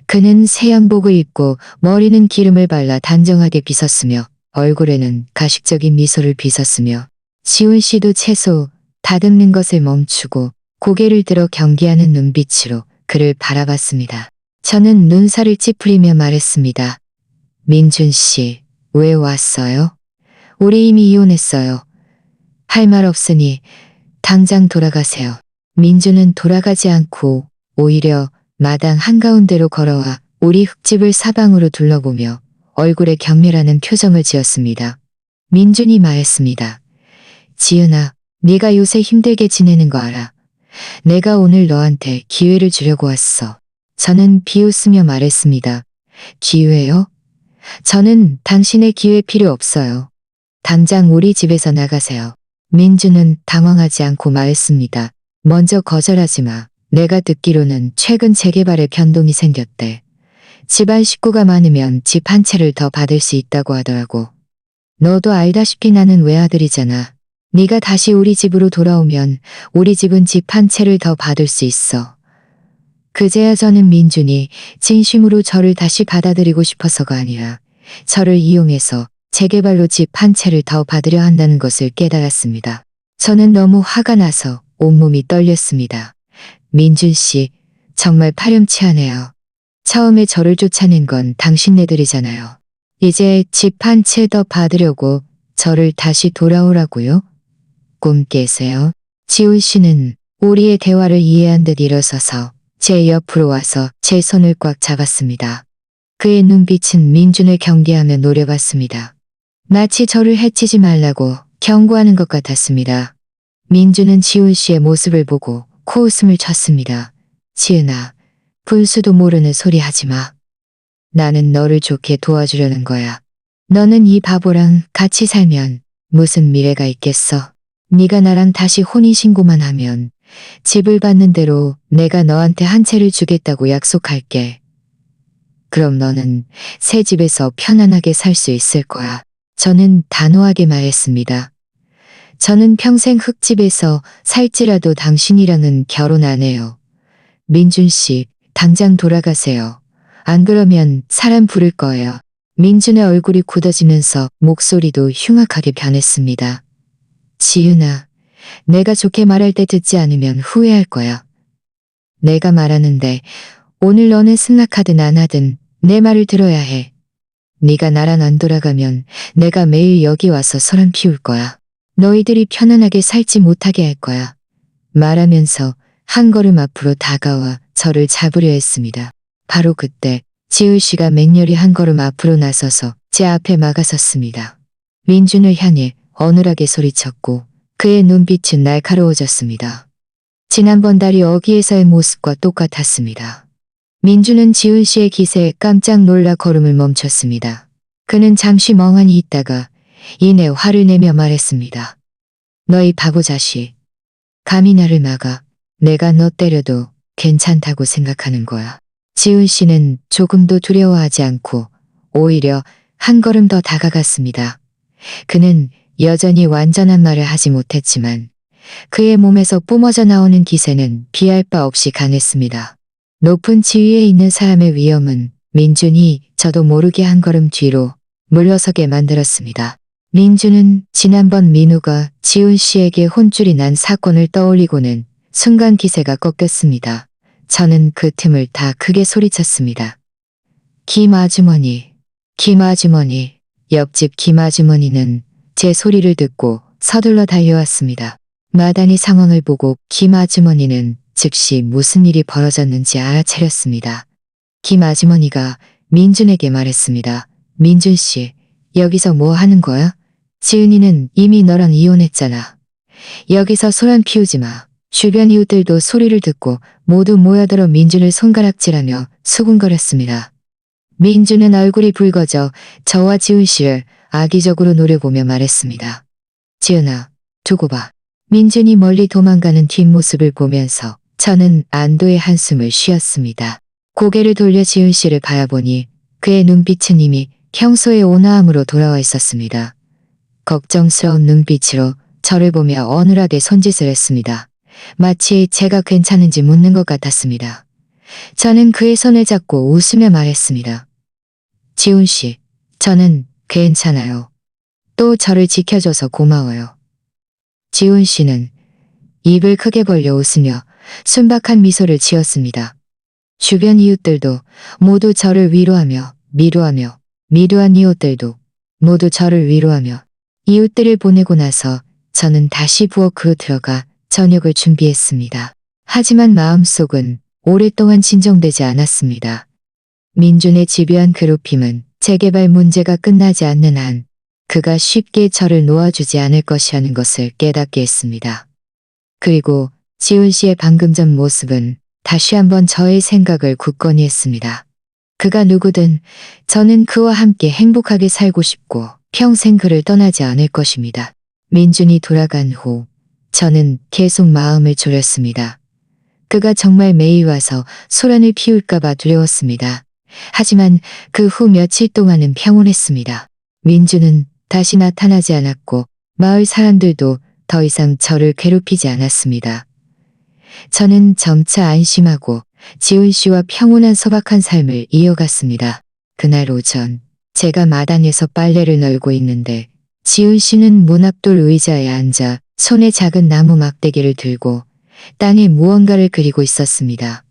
그는 새 양복을 입고 머리는 기름을 발라 단정하게 빗었으며 얼굴에는 가식적인 미소를 빗었으며 지훈 씨도 채소 다듬는 것을 멈추고 고개를 들어 경계하는 눈빛으로 그를 바라봤습니다. 저는 눈살을 찌푸리며 말했습니다. 민준 씨, 왜 왔어요? 우리 이미 이혼했어요. 할 말 없으니 당장 돌아가세요. 민준은 돌아가지 않고 오히려 마당 한가운데로 걸어와 우리 흙집을 사방으로 둘러보며 얼굴에 경멸하는 표정을 지었습니다. 민준이 말했습니다. 지은아, 네가 요새 힘들게 지내는 거 알아. 내가 오늘 너한테 기회를 주려고 왔어. 저는 비웃으며 말했습니다. 기회요? 저는 당신의 기회 필요 없어요. 당장 우리 집에서 나가세요. 민주는 당황하지 않고 말했습니다. 먼저 거절하지 마. 내가 듣기로는 최근 재개발에 변동이 생겼대. 집안 식구가 많으면 집 한 채를 더 받을 수 있다고 하더라고. 너도 알다시피 나는 외아들이잖아. 네가 다시 우리 집으로 돌아오면 우리 집은 집 한 채를 더 받을 수 있어. 그제야 저는 민준이 진심으로 저를 다시 받아들이고 싶어서가 아니라 저를 이용해서 재개발로 집 한 채를 더 받으려 한다는 것을 깨달았습니다. 저는 너무 화가 나서 온몸이 떨렸습니다. 민준 씨, 정말 파렴치하네요. 처음에 저를 쫓아낸 건 당신네들이잖아요. 이제 집 한 채 더 받으려고 저를 다시 돌아오라고요? 꿈 깨세요. 지훈 씨는 우리의 대화를 이해한 듯 일어서서 제 옆으로 와서 제 손을 꽉 잡았습니다. 그의 눈빛은 민준을 경계하며 노려봤습니다. 마치 저를 해치지 말라고 경고하는 것 같았습니다. 민준은 지훈 씨의 모습을 보고 코웃음을 쳤습니다. 지은아, 분수도 모르는 소리 하지 마. 나는 너를 좋게 도와주려는 거야. 너는 이 바보랑 같이 살면 무슨 미래가 있겠어. 네가 나랑 다시 혼인신고만 하면 집을 받는 대로 내가 너한테 한 채를 주겠다고 약속할게. 그럼 너는 새 집에서 편안하게 살 수 있을 거야. 저는 단호하게 말했습니다. 저는 평생 흙집에서 살지라도 당신이랑은 결혼 안 해요. 민준 씨, 당장 돌아가세요. 안 그러면 사람 부를 거예요. 민준의 얼굴이 굳어지면서 목소리도 흉악하게 변했습니다. 지은아, 내가 좋게 말할 때 듣지 않으면 후회할 거야. 내가 말하는데 오늘 너는 승낙하든 안 하든 내 말을 들어야 해. 네가 나랑 안 돌아가면 내가 매일 여기 와서 소란 피울 거야. 너희들이 편안하게 살지 못하게 할 거야. 말하면서 한 걸음 앞으로 다가와 저를 잡으려 했습니다. 바로 그때 지훈 씨가 맹렬히 한 걸음 앞으로 나서서 제 앞에 막아섰습니다. 민준을 향해 어눌하게 소리쳤고 그의 눈빛은 날카로워졌습니다. 지난번 다리 어귀에서의 모습과 똑같았습니다. 민준은 지훈 씨의 기세에 깜짝 놀라 걸음을 멈췄습니다. 그는 잠시 멍하니 있다가 이내 화를 내며 말했습니다. 너희 바보 자식. 감히 나를 막아. 내가 너 때려도 괜찮다고 생각하는 거야. 지훈 씨는 조금도 두려워하지 않고 오히려 한 걸음 더 다가갔습니다. 그는 여전히 완전한 말을 하지 못했지만 그의 몸에서 뿜어져 나오는 기세는 비할 바 없이 강했습니다. 높은 지위에 있는 사람의 위험은 민준이 저도 모르게 한 걸음 뒤로 물러서게 만들었습니다. 민준은 지난번 민우가 지훈 씨에게 혼쭐이 난 사건을 떠올리고는 순간 기세가 꺾였습니다. 저는 그 틈을 다 크게 소리쳤습니다. 김 아주머니, 김 아주머니. 옆집 김 아주머니는 제 소리를 듣고 서둘러 달려왔습니다. 마다니 상황을 보고 김 아주머니는 즉시 무슨 일이 벌어졌는지 알아차렸습니다. 김 아주머니가 민준에게 말했습니다. 민준 씨, 여기서 뭐 하는 거야? 지은이는 이미 너랑 이혼했잖아. 여기서 소란 피우지 마. 주변 이웃들도 소리를 듣고 모두 모여들어 민준을 손가락질하며 수군거렸습니다. 민준은 얼굴이 붉어져 저와 지훈 씨를 악의적으로 노려보며 말했습니다. 지은아, 두고 봐. 민준이 멀리 도망가는 뒷모습을 보면서 저는 안도의 한숨을 쉬었습니다. 고개를 돌려 지훈 씨를 바라보니 그의 눈빛은 이미 평소의 온화함으로 돌아와 있었습니다. 걱정스러운 눈빛으로 저를 보며 어눌하게 손짓을 했습니다. 마치 제가 괜찮은지 묻는 것 같았습니다. 저는 그의 손을 잡고 웃으며 말했습니다. 지훈 씨, 저는 괜찮아요. 또 저를 지켜줘서 고마워요. 지훈 씨는 입을 크게 벌려 웃으며 순박한 미소를 지었습니다. 주변 이웃들도 모두 저를 위로하며 미루한 이웃들도 모두 저를 위로하며 이웃들을 보내고 나서 저는 다시 부엌으로 들어가 저녁을 준비했습니다. 하지만 마음속은 오랫동안 진정되지 않았습니다. 민준의 집요한 괴롭힘은 재개발 문제가 끝나지 않는 한 그가 쉽게 저를 놓아주지 않을 것이라는 것을 깨닫게 했습니다. 그리고 지훈 씨의 방금 전 모습은 다시 한번 저의 생각을 굳건히 했습니다. 그가 누구든 저는 그와 함께 행복하게 살고 싶고 평생 그를 떠나지 않을 것입니다. 민준이 돌아간 후 저는 계속 마음을 졸였습니다. 그가 정말 매일 와서 소란을 피울까봐 두려웠습니다. 하지만 그 후 며칠 동안은 평온했습니다. 민준은 다시 나타나지 않았고 마을 사람들도 더 이상 저를 괴롭히지 않았습니다. 저는 점차 안심하고 지훈 씨와 평온한 소박한 삶을 이어갔습니다. 그날 오전 제가 마당에서 빨래를 널고 있는데 지훈 씨는 문 앞돌 의자에 앉아 손에 작은 나무 막대기를 들고 땅에 무언가를 그리고 있었습니다.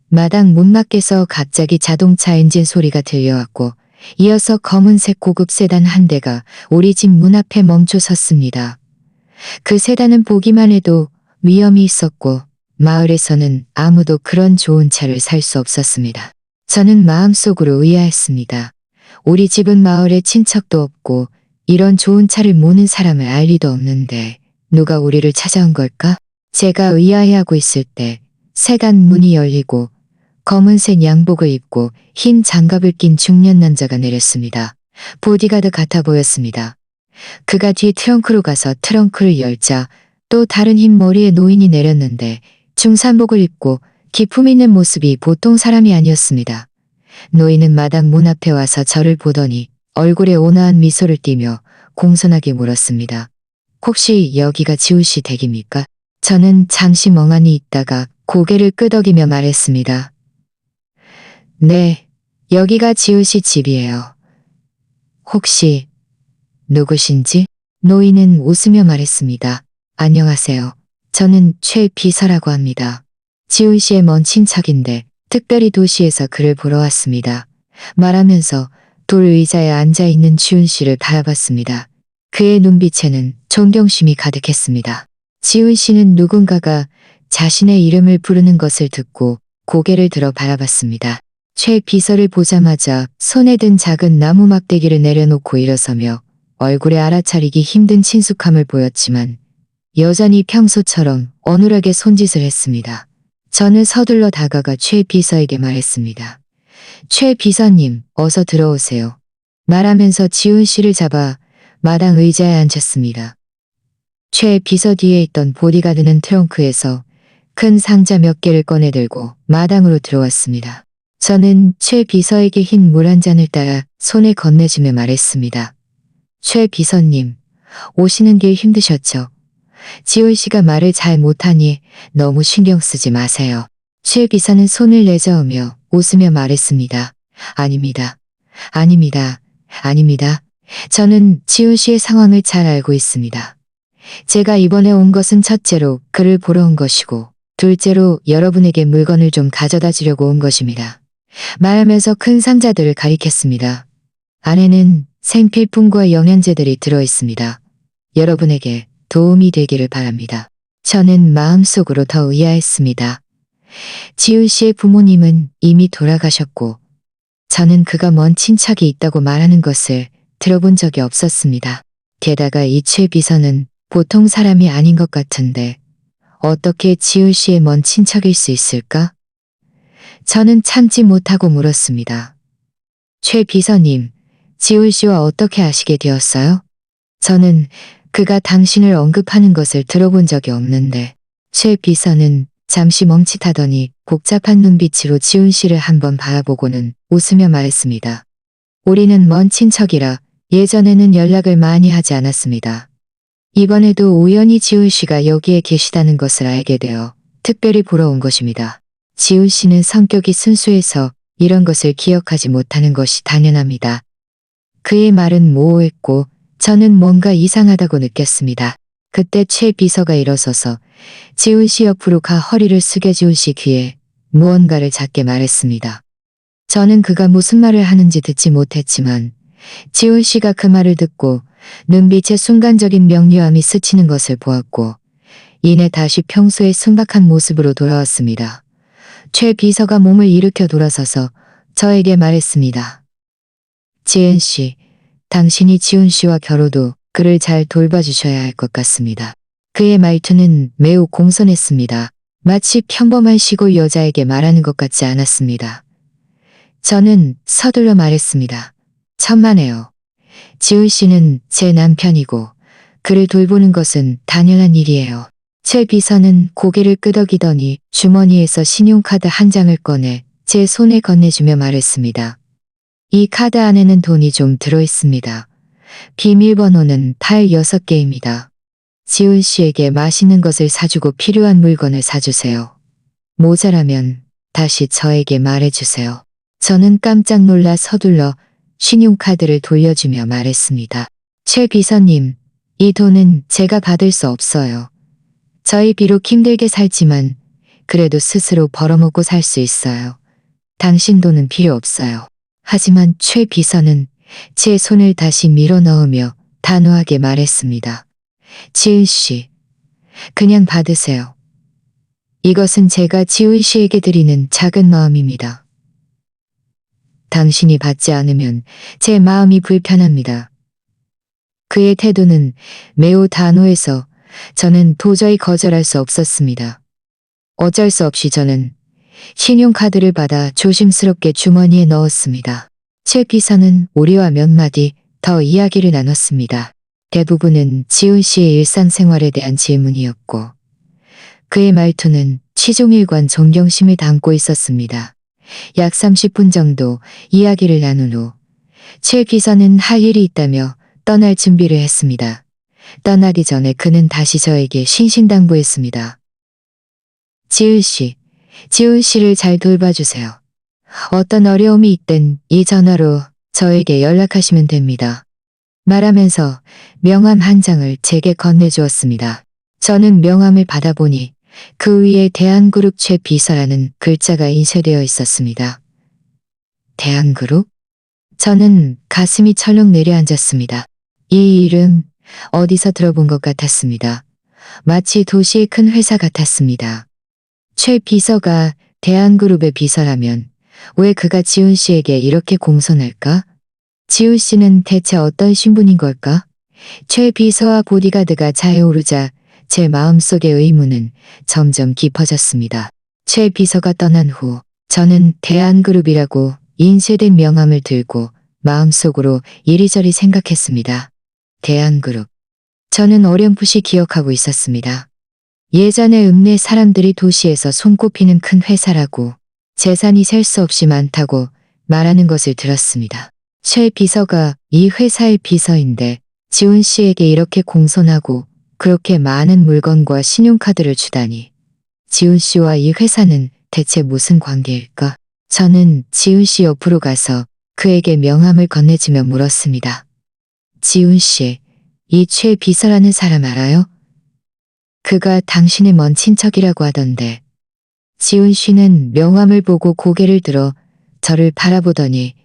마당 문밖에서 갑자기 자동차 엔진 소리가 들려왔고 이어서 검은색 고급 세단 한 대가 우리 집 문 앞에 멈춰 섰습니다. 그 세단은 보기만 해도 위험이 있었고 마을에서는 아무도 그런 좋은 차를 살 수 없었습니다. 저는 마음속으로 의아했습니다. 우리 집은 마을에 친척도 없고 이런 좋은 차를 모는 사람을 알 리도 없는데 누가 우리를 찾아온 걸까? 제가 의아해하고 있을 때 세단 문이 열리고 검은색 양복을 입고 흰 장갑을 낀 중년 남자가 내렸습니다. 보디가드 같아 보였습니다. 그가 뒤 트렁크로 가서 트렁크를 열자 또 다른 흰 머리의 노인이 내렸는데 중산복을 입고 기품 있는 모습이 보통 사람이 아니었습니다. 노인은 마당 문 앞에 와서 저를 보더니 얼굴에 온화한 미소를 띠며 공손하게 물었습니다. 혹시 여기가 지훈 씨 댁입니까? 저는 잠시 멍하니 있다가 고개를 끄덕이며 말했습니다. 네, 여기가 지훈 씨 집이에요. 혹시 누구신지? 노인은 웃으며 말했습니다. 안녕하세요. 저는 최 비서라고 합니다. 지훈 씨의 먼 친척인데 특별히 도시에서 그를 보러 왔습니다. 말하면서 돌 의자에 앉아있는 지훈 씨를 바라봤습니다. 그의 눈빛에는 존경심이 가득했습니다. 지훈 씨는 누군가가 자신의 이름을 부르는 것을 듣고 고개를 들어 바라봤습니다. 최 비서를 보자마자 손에 든 작은 나무 막대기를 내려놓고 일어서며 얼굴에 알아차리기 힘든 친숙함을 보였지만 여전히 평소처럼 어눌하게 손짓을 했습니다. 저는 서둘러 다가가 최 비서에게 말했습니다. 최 비서님, 어서 들어오세요. 말하면서 지훈 씨를 잡아 마당 의자에 앉혔습니다. 최 비서 뒤에 있던 보디가드는 트렁크에서 큰 상자 몇 개를 꺼내 들고 마당으로 들어왔습니다. 저는 최 비서에게 흰 물 한 잔을 따라 손에 건네주며 말했습니다. 최 비서님, 오시는 길 힘드셨죠? 지훈 씨가 말을 잘 못하니 너무 신경 쓰지 마세요. 최 비서는 손을 내저으며 웃으며 말했습니다. 아닙니다. 아닙니다. 아닙니다. 저는 지훈 씨의 상황을 잘 알고 있습니다. 제가 이번에 온 것은 첫째로 그를 보러 온 것이고 둘째로 여러분에게 물건을 좀 가져다 주려고 온 것입니다. 말하면서 큰 상자들을 가리켰습니다. 안에는 생필품과 영양제들이 들어있습니다. 여러분에게 도움이 되기를 바랍니다. 저는 마음속으로 더 의아했습니다. 지훈 씨의 부모님은 이미 돌아가셨고 저는 그가 먼 친척이 있다고 말하는 것을 들어본 적이 없었습니다. 게다가 이 최 비서는 보통 사람이 아닌 것 같은데 어떻게 지훈 씨의 먼 친척일 수 있을까? 저는 참지 못하고 물었습니다. 최 비서님, 지훈 씨와 어떻게 아시게 되었어요? 저는 그가 당신을 언급하는 것을 들어본 적이 없는데 최 비서는 잠시 멈칫하더니 복잡한 눈빛으로 지훈 씨를 한번 바라보고는 웃으며 말했습니다. 우리는 먼 친척이라 예전에는 연락을 많이 하지 않았습니다. 이번에도 우연히 지훈 씨가 여기에 계시다는 것을 알게 되어 특별히 보러 온 것입니다. 지훈 씨는 성격이 순수해서 이런 것을 기억하지 못하는 것이 당연합니다. 그의 말은 모호했고 저는 뭔가 이상하다고 느꼈습니다. 그때 최 비서가 일어서서 지훈 씨 옆으로 가 허리를 숙여 지훈 씨 귀에 무언가를 작게 말했습니다. 저는 그가 무슨 말을 하는지 듣지 못했지만 지훈 씨가 그 말을 듣고 눈빛에 순간적인 명료함이 스치는 것을 보았고 이내 다시 평소의 순박한 모습으로 돌아왔습니다. 최 비서가 몸을 일으켜 돌아서서 저에게 말했습니다. 지은 씨, 당신이 지훈 씨와 결혼도 그를 잘 돌봐주셔야 할 것 같습니다. 그의 말투는 매우 공손했습니다. 마치 평범한 시골 여자에게 말하는 것 같지 않았습니다. 저는 서둘러 말했습니다. 천만에요. 지훈 씨는 제 남편이고 그를 돌보는 것은 당연한 일이에요. 최 비서는 고개를 끄덕이더니 주머니에서 신용카드 한 장을 꺼내 제 손에 건네주며 말했습니다. 이 카드 안에는 돈이 좀 들어있습니다. 비밀번호는 86개입니다. 지훈 씨에게 맛있는 것을 사주고 필요한 물건을 사주세요. 모자라면 다시 저에게 말해주세요. 저는 깜짝 놀라 서둘러 신용카드를 돌려주며 말했습니다. 최 비서님, 이 돈은 제가 받을 수 없어요. 저희 비록 힘들게 살지만 그래도 스스로 벌어먹고 살 수 있어요. 당신 돈은 필요 없어요. 하지만 최 비서는 제 손을 다시 밀어 넣으며 단호하게 말했습니다. 지훈 씨, 그냥 받으세요. 이것은 제가 지훈 씨에게 드리는 작은 마음입니다. 당신이 받지 않으면 제 마음이 불편합니다. 그의 태도는 매우 단호해서 저는 도저히 거절할 수 없었습니다. 어쩔 수 없이 저는 신용카드를 받아 조심스럽게 주머니에 넣었습니다. 최 비서는 우리와 몇 마디 더 이야기를 나눴습니다. 대부분은 지훈 씨의 일상생활에 대한 질문이었고 그의 말투는 치종일관 존경심을 담고 있었습니다. 약 30분 정도 이야기를 나눈 후 최 비서는 할 일이 있다며 떠날 준비를 했습니다. 떠나기 전에 그는 다시 저에게 신신당부했습니다. 지훈 씨를 잘 돌봐주세요. 어떤 어려움이 있든 이 전화로 저에게 연락하시면 됩니다. 말하면서 명함 한 장을 제게 건네주었습니다. 저는 명함을 받아보니 그 위에 대한그룹 최 비서라는 글자가 인쇄되어 있었습니다. 대한그룹? 저는 가슴이 철렁 내려앉았습니다. 이 이름 어디서 들어본 것 같았습니다. 마치 도시의 큰 회사 같았습니다. 최 비서가 대한그룹의 비서라면 왜 그가 지훈 씨에게 이렇게 공손할까? 지훈 씨는 대체 어떤 신분인 걸까? 최 비서와 보디가드가 자해오르자 제 마음속의 의문은 점점 깊어졌습니다. 최 비서가 떠난 후 저는 대한그룹이라고 인쇄된 명함을 들고 마음속으로 이리저리 생각했습니다. 대한그룹. 저는 어렴풋이 기억하고 있었습니다. 예전에 읍내 사람들이 도시에서 손꼽히는 큰 회사라고 재산이 셀 수 없이 많다고 말하는 것을 들었습니다. 최 비서가 이 회사의 비서인데 지훈 씨에게 이렇게 공손하고 그렇게 많은 물건과 신용카드를 주다니. 지훈 씨와 이 회사는 대체 무슨 관계일까? 저는 지훈 씨 옆으로 가서 그에게 명함을 건네주며 물었습니다. 지훈 씨, 이 최 비서라는 사람 알아요? 그가 당신의 먼 친척이라고 하던데. 지훈 씨는 명함을 보고 고개를 들어 저를 바라보더니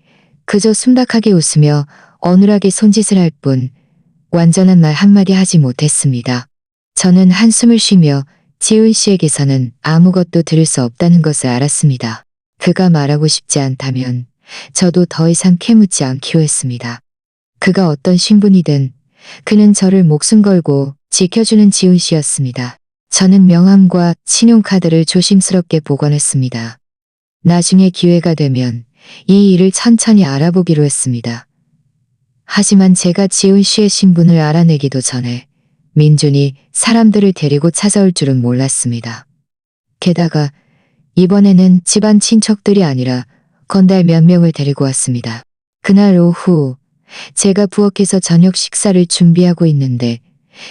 그저 순박하게 웃으며 어눌하게 손짓을 할 뿐 완전한 말 한마디 하지 못했습니다. 저는 한숨을 쉬며 지훈 씨에게서는 아무것도 들을 수 없다는 것을 알았습니다. 그가 말하고 싶지 않다면 저도 더 이상 캐묻지 않기로 했습니다. 그가 어떤 신분이든 그는 저를 목숨 걸고 지켜주는 지훈 씨였습니다. 저는 명함과 신용카드를 조심스럽게 보관했습니다. 나중에 기회가 되면 이 일을 천천히 알아보기로 했습니다. 하지만 제가 지훈 씨의 신분을 알아내기도 전에 민준이 사람들을 데리고 찾아올 줄은 몰랐습니다. 게다가 이번에는 집안 친척들이 아니라 건달 몇 명을 데리고 왔습니다. 그날 오후 제가 부엌에서 저녁 식사를 준비하고 있는데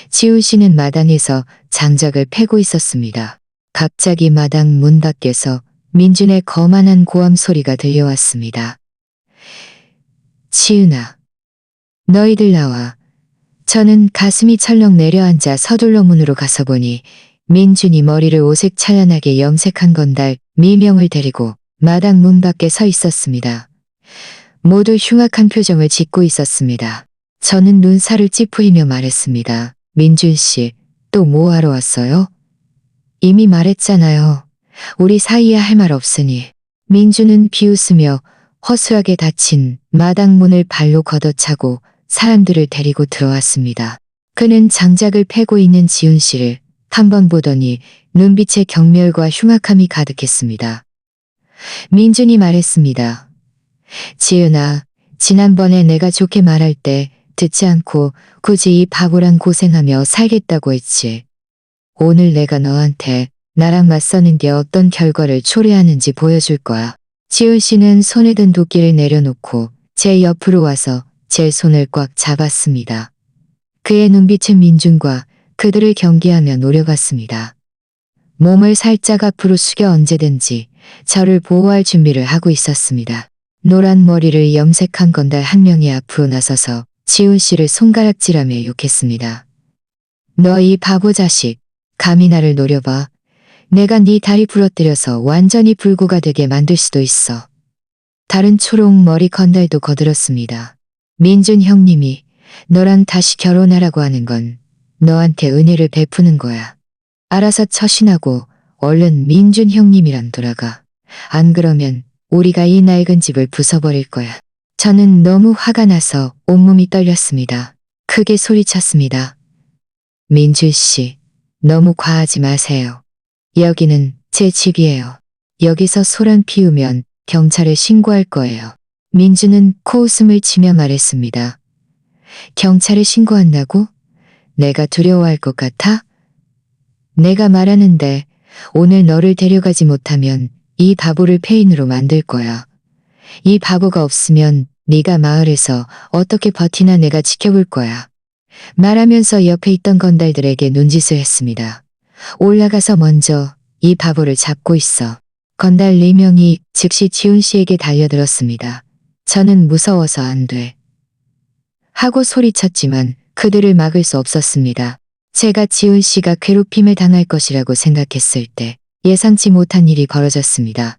지훈 씨는 마당에서 장작을 패고 있었습니다. 갑자기 마당 문 밖에서 민준의 거만한 고함 소리가 들려왔습니다. 지은아, 너희들 나와. 저는 가슴이 철렁 내려앉아 서둘러 문으로 가서 보니 민준이 머리를 오색찬란하게 염색한 건달 미명을 데리고 마당 문 밖에 서 있었습니다. 모두 흉악한 표정을 짓고 있었습니다. 저는 눈살을 찌푸리며 말했습니다. 민준 씨, 또 뭐하러 왔어요? 이미 말했잖아요. 우리 사이에 할 말 없으니. 민준은 비웃으며 허술하게 닫힌 마당 문을 발로 걷어차고 사람들을 데리고 들어왔습니다. 그는 장작을 패고 있는 지훈 씨를 한 번 보더니 눈빛에 경멸과 흉악함이 가득했습니다. 민준이 말했습니다. 지은아, 지난번에 내가 좋게 말할 때 듣지 않고 굳이 이 바보랑 고생하며 살겠다고 했지. 오늘 내가 너한테 나랑 맞서는 게 어떤 결과를 초래하는지 보여줄 거야. 지은 씨는 손에 든 도끼를 내려놓고 제 옆으로 와서 제 손을 꽉 잡았습니다. 그의 눈빛은 민준과 그들을 경계하며 노려갔습니다. 몸을 살짝 앞으로 숙여 언제든지 저를 보호할 준비를 하고 있었습니다. 노란 머리를 염색한 건달 한 명이 앞으로 나서서 지훈 씨를 손가락질하며 욕했습니다. 너 이 바보 자식, 감히 나를 노려봐. 내가 네 다리 부러뜨려서 완전히 불구가 되게 만들 수도 있어. 다른 초록 머리 건달도 거들었습니다. 민준 형님이 너랑 다시 결혼하라고 하는 건 너한테 은혜를 베푸는 거야. 알아서 처신하고 얼른 민준 형님이랑 돌아가. 안 그러면 우리가 이 낡은 집을 부숴버릴 거야. 저는 너무 화가 나서 온몸이 떨렸습니다. 크게 소리쳤습니다. 민준 씨, 너무 과하지 마세요. 여기는 제 집이에요. 여기서 소란 피우면 경찰에 신고할 거예요. 민준은 코웃음을 치며 말했습니다. 경찰에 신고한다고? 내가 두려워할 것 같아? 내가 말하는데 오늘 너를 데려가지 못하면 이 바보를 폐인으로 만들 거야. 이 바보가 없으면 네가 마을에서 어떻게 버티나 내가 지켜볼 거야. 말하면서 옆에 있던 건달들에게 눈짓을 했습니다. 올라가서 먼저 이 바보를 잡고 있어. 건달 4명이 즉시 지훈 씨에게 달려들었습니다. 저는 무서워서 안 돼. 하고 소리쳤지만 그들을 막을 수 없었습니다. 제가 지훈 씨가 괴롭힘을 당할 것이라고 생각했을 때 예상치 못한 일이 벌어졌습니다.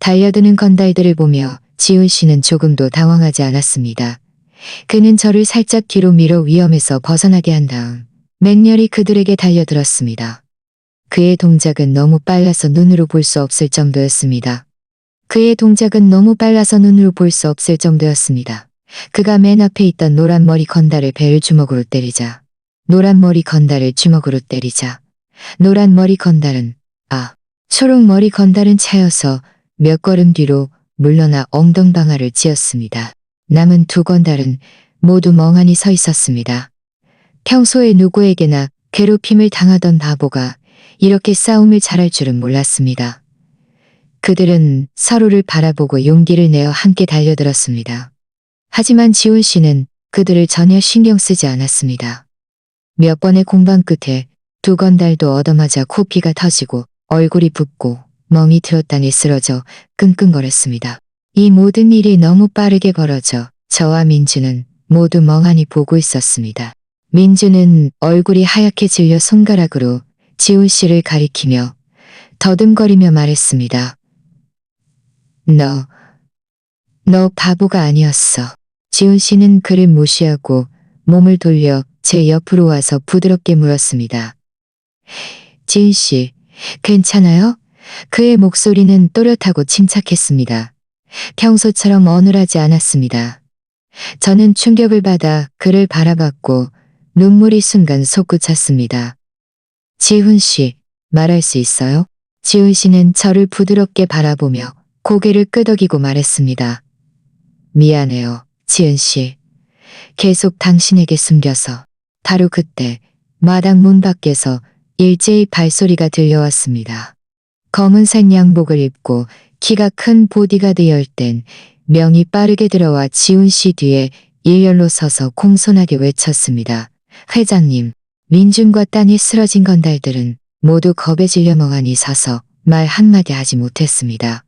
달려드는 건달들을 보며 지훈 씨는 조금도 당황하지 않았습니다. 그는 저를 살짝 뒤로 밀어 위험에서 벗어나게 한 다음 맹렬히 그들에게 달려들었습니다. 그의 동작은 너무 빨라서 눈으로 볼 수 없을 정도였습니다. 그가 맨 앞에 있던 노란 머리 건달의 배를 주먹으로 때리자. 노란 머리 건달은 초록 머리 건달은 차여서 몇 걸음 뒤로 물러나 엉덩방아를 찧었습니다. 남은 2 건달은 모두 멍하니 서 있었습니다. 평소에 누구에게나 괴롭힘을 당하던 바보가 이렇게 싸움을 잘할 줄은 몰랐습니다. 그들은 서로를 바라보고 용기를 내어 함께 달려들었습니다. 하지만 지훈 씨는 그들을 전혀 신경 쓰지 않았습니다. 몇 번의 공방 끝에 2 건달도 얻어맞아 코피가 터지고 얼굴이 붓고 멍이 들었다니 쓰러져 끙끙거렸습니다. 이 모든 일이 너무 빠르게 벌어져 저와 민주는 모두 멍하니 보고 있었습니다. 민주는 얼굴이 하얗게 질려 손가락으로 지훈 씨를 가리키며 더듬거리며 말했습니다. 너 바보가 아니었어. 지훈 씨는 그를 무시하고 몸을 돌려 제 옆으로 와서 부드럽게 물었습니다. 지훈 씨, 괜찮아요? 그의 목소리는 또렷하고 침착했습니다. 평소처럼 어눌하지 않았습니다. 저는 충격을 받아 그를 바라봤고 눈물이 순간 솟구쳤습니다. 지훈 씨, 말할 수 있어요? 지훈 씨는 저를 부드럽게 바라보며 고개를 끄덕이고 말했습니다. 미안해요, 지은 씨. 계속 당신에게 숨겨서. 바로 그때 마당 문 밖에서 일제히 발소리가 들려왔습니다. 검은색 양복을 입고 키가 큰 보디가드 10된 명이 빠르게 들어와 지훈 씨 뒤에 일렬로 서서 공손하게 외쳤습니다. 회장님. 민준과 딴이 쓰러진 건달들은 모두 겁에 질려 멍하니 서서 말 한마디 하지 못했습니다.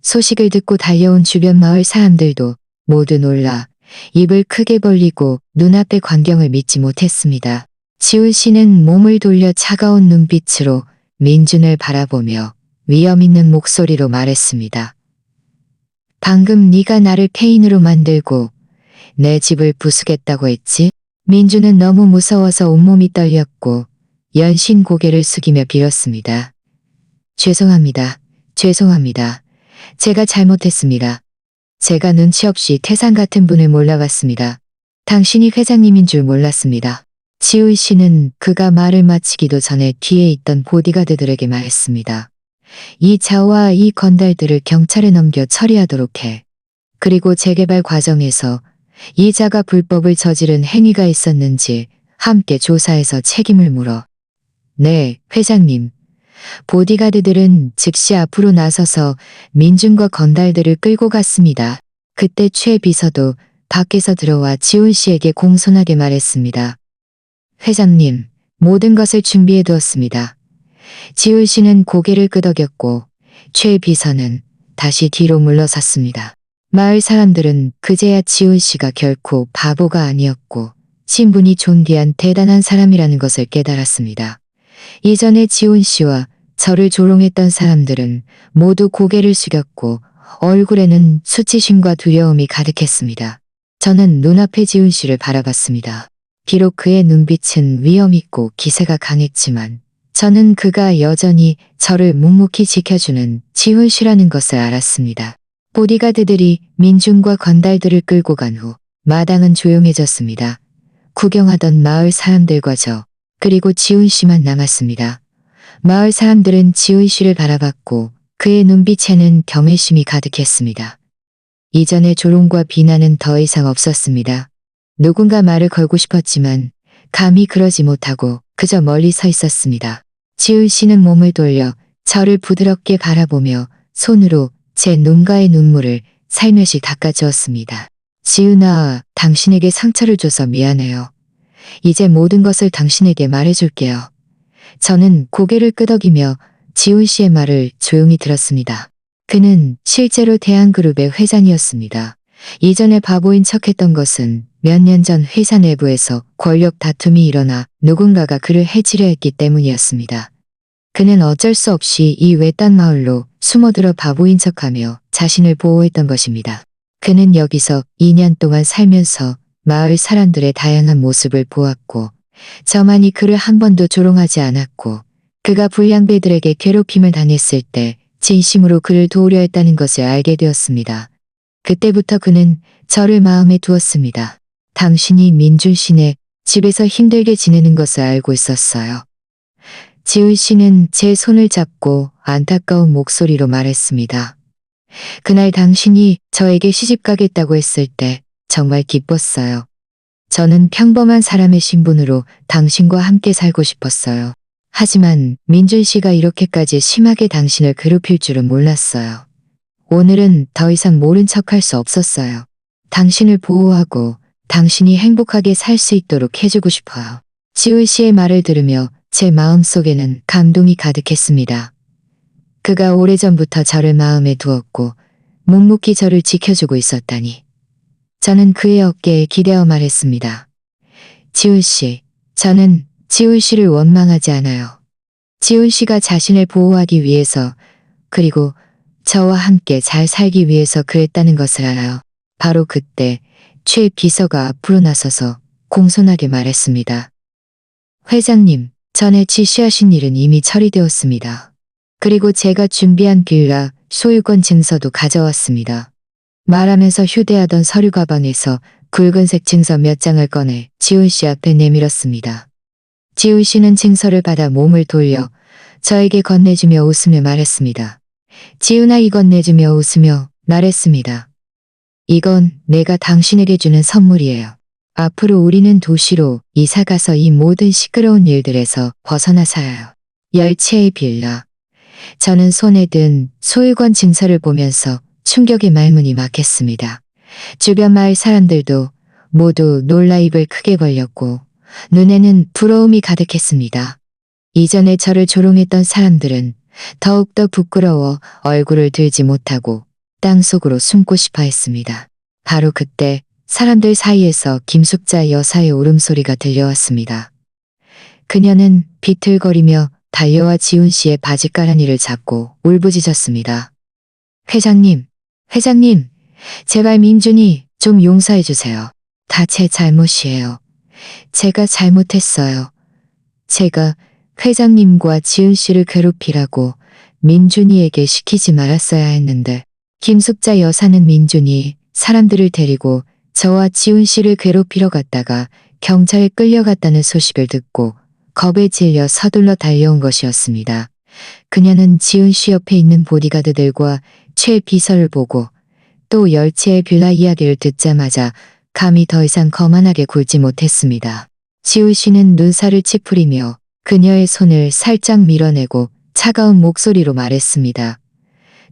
소식을 듣고 달려온 주변 마을 사람들도 모두 놀라 입을 크게 벌리고 눈앞의 광경을 믿지 못했습니다. 지훈 씨는 몸을 돌려 차가운 눈빛으로 민준을 바라보며 위험 있는 목소리로 말했습니다. 방금 네가 나를 폐인으로 만들고 내 집을 부수겠다고 했지? 민준은 너무 무서워서 온몸이 떨렸고 연신 고개를 숙이며 빌었습니다. 죄송합니다. 제가 잘못했습니다. 제가 눈치 없이 태산 같은 분을 몰라봤습니다. 당신이 회장님인 줄 몰랐습니다. 지훈 씨는 그가 말을 마치기도 전에 뒤에 있던 보디가드들에게 말했습니다. 이 자와 이 건달들을 경찰에 넘겨 처리하도록 해. 그리고 재개발 과정에서 이자가 불법을 저지른 행위가 있었는지 함께 조사해서 책임을 물어. 네, 회장님. 보디가드들은 즉시 앞으로 나서서 민준과 건달들을 끌고 갔습니다. 그때 최 비서도 밖에서 들어와 지훈 씨에게 공손하게 말했습니다. 회장님, 모든 것을 준비해 두었습니다. 지훈 씨는 고개를 끄덕였고 최 비서는 다시 뒤로 물러섰습니다. 마을 사람들은 그제야 지훈 씨가 결코 바보가 아니었고 신분이 존귀한 대단한 사람이라는 것을 깨달았습니다. 이전에 지훈 씨와 저를 조롱했던 사람들은 모두 고개를 숙였고 얼굴에는 수치심과 두려움이 가득했습니다. 저는 눈앞의 지훈 씨를 바라봤습니다. 비록 그의 눈빛은 위엄있고 기세가 강했지만 저는 그가 여전히 저를 묵묵히 지켜주는 지훈 씨라는 것을 알았습니다. 보디가드들이 민준과 건달들을 끌고 간 후 마당은 조용해졌습니다. 구경하던 마을 사람들과 저 그리고 지훈 씨만 남았습니다. 마을 사람들은 지훈 씨를 바라봤고 그의 눈빛에는 경외심이 가득했습니다. 이전의 조롱과 비난은 더 이상 없었습니다. 누군가 말을 걸고 싶었지만 감히 그러지 못하고 그저 멀리 서 있었습니다. 지훈 씨는 몸을 돌려 저를 부드럽게 바라보며 손으로 제 눈가의 눈물을 살며시 닦아주었습니다. 지훈아, 당신에게 상처를 줘서 미안해요. 이제 모든 것을 당신에게 말해줄게요. 저는 고개를 끄덕이며 지훈 씨의 말을 조용히 들었습니다. 그는 실제로 대한그룹의 회장이었습니다. 이전에 바보인 척했던 것은 몇 년 전 회사 내부에서 권력 다툼이 일어나 누군가가 그를 해치려 했기 때문이었습니다. 그는 어쩔 수 없이 이 외딴 마을로 숨어들어 바보인 척하며 자신을 보호했던 것입니다. 그는 여기서 2년 동안 살면서 마을 사람들의 다양한 모습을 보았고 저만이 그를 한 번도 조롱하지 않았고 그가 불량배들에게 괴롭힘을 당했을 때 진심으로 그를 도우려 했다는 것을 알게 되었습니다. 그때부터 그는 저를 마음에 두었습니다. 당신이 민준 씨네 집에서 힘들게 지내는 것을 알고 있었어요. 지훈 씨는 제 손을 잡고 안타까운 목소리로 말했습니다. 그날 당신이 저에게 시집 가겠다고 했을 때 정말 기뻤어요. 저는 평범한 사람의 신분으로 당신과 함께 살고 싶었어요. 하지만 민준 씨가 이렇게까지 심하게 당신을 괴롭힐 줄은 몰랐어요. 오늘은 더 이상 모른 척할 수 없었어요. 당신을 보호하고 당신이 행복하게 살 수 있도록 해주고 싶어요. 지훈 씨의 말을 들으며 제 마음속에는 감동이 가득했습니다. 그가 오래전부터 저를 마음에 두었고 묵묵히 저를 지켜주고 있었다니. 저는 그의 어깨에 기대어 말했습니다. 지훈 씨, 저는 지훈 씨를 원망하지 않아요. 지훈 씨가 자신을 보호하기 위해서 그리고 저와 함께 잘 살기 위해서 그랬다는 것을 알아요. 바로 그때 최 비서가 앞으로 나서서 공손하게 말했습니다. 회장님, 전에 지시하신 일은 이미 처리되었습니다. 그리고 제가 준비한 빌라 소유권 증서도 가져왔습니다. 말하면서 휴대하던 서류 가방에서 굵은색 증서 몇 장을 꺼내 지훈 씨 앞에 내밀었습니다. 지훈 씨는 증서를 받아 몸을 돌려 저에게 건네주며 웃으며 말했습니다. 지훈아, 이건 내주며 웃으며 말했습니다. 이건 내가 당신에게 주는 선물이에요. 앞으로 우리는 도시로 이사가서 이 모든 시끄러운 일들에서 벗어나 살아요. 10채의 빌라. 저는 손에 든 소유권 증서를 보면서 충격의 말문이 막혔습니다. 주변 마을 사람들도 모두 놀라 입을 크게 벌렸고 눈에는 부러움이 가득했습니다. 이전에 저를 조롱했던 사람들은 더욱더 부끄러워 얼굴을 들지 못하고 땅속으로 숨고 싶어 했습니다. 바로 그때 사람들 사이에서 김숙자 여사의 울음소리가 들려왔습니다. 그녀는 비틀거리며 달려와 지훈 씨의 바지가랑이를 잡고 울부짖었습니다. 회장님, 회장님, 제발 민준이 좀 용서해 주세요. 다 제 잘못이에요. 제가 잘못했어요. 제가 회장님과 지훈 씨를 괴롭히라고 민준이에게 시키지 말았어야 했는데 김숙자 여사는 민준이 사람들을 데리고 저와 지훈 씨를 괴롭히러 갔다가 경찰에 끌려갔다는 소식을 듣고 겁에 질려 서둘러 달려온 것이었습니다. 그녀는 지훈 씨 옆에 있는 보디가드들과 최 비서를 보고 또 열치의 빌라 이야기를 듣자마자 감히 더 이상 거만하게 굴지 못했습니다. 지훈 씨는 눈살을 찌푸리며 그녀의 손을 살짝 밀어내고 차가운 목소리로 말했습니다.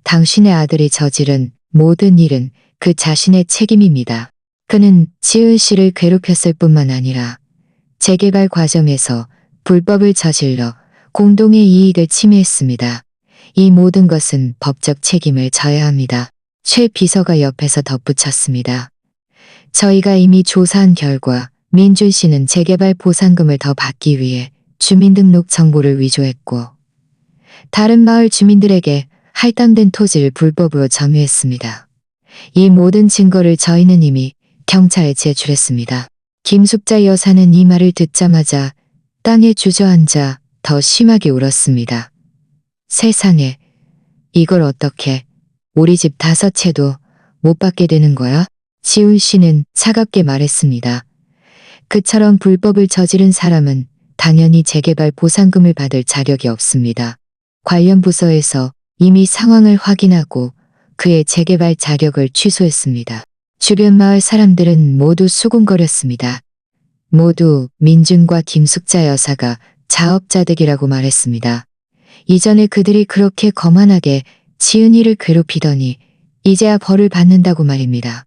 당신의 아들이 저지른 모든 일은 그 자신의 책임입니다. 그는 지은 씨를 괴롭혔을 뿐만 아니라 재개발 과정에서 불법을 저질러 공동의 이익을 침해했습니다. 이 모든 것은 법적 책임을 져야 합니다. 최 비서가 옆에서 덧붙였습니다. 저희가 이미 조사한 결과 민준 씨는 재개발 보상금을 더 받기 위해 주민등록 정보를 위조했고 다른 마을 주민들에게 할당된 토지를 불법으로 점유했습니다. 이 모든 증거를 저희는 이미 경찰에 제출했습니다. 김숙자 여사는 이 말을 듣자마자 땅에 주저앉아 더 심하게 울었습니다. 세상에, 이걸 어떻게 우리 집 5채도 못 받게 되는 거야? 지훈 씨는 차갑게 말했습니다. 그처럼 불법을 저지른 사람은 당연히 재개발 보상금을 받을 자격이 없습니다. 관련 부서에서 이미 상황을 확인하고 그의 재개발 자격을 취소했습니다. 주변 마을 사람들은 모두 수군거렸습니다. 모두 민준과 김숙자 여사가 자업자득이라고 말했습니다. 이전에 그들이 그렇게 거만하게 지은이를 괴롭히더니 이제야 벌을 받는다고 말입니다.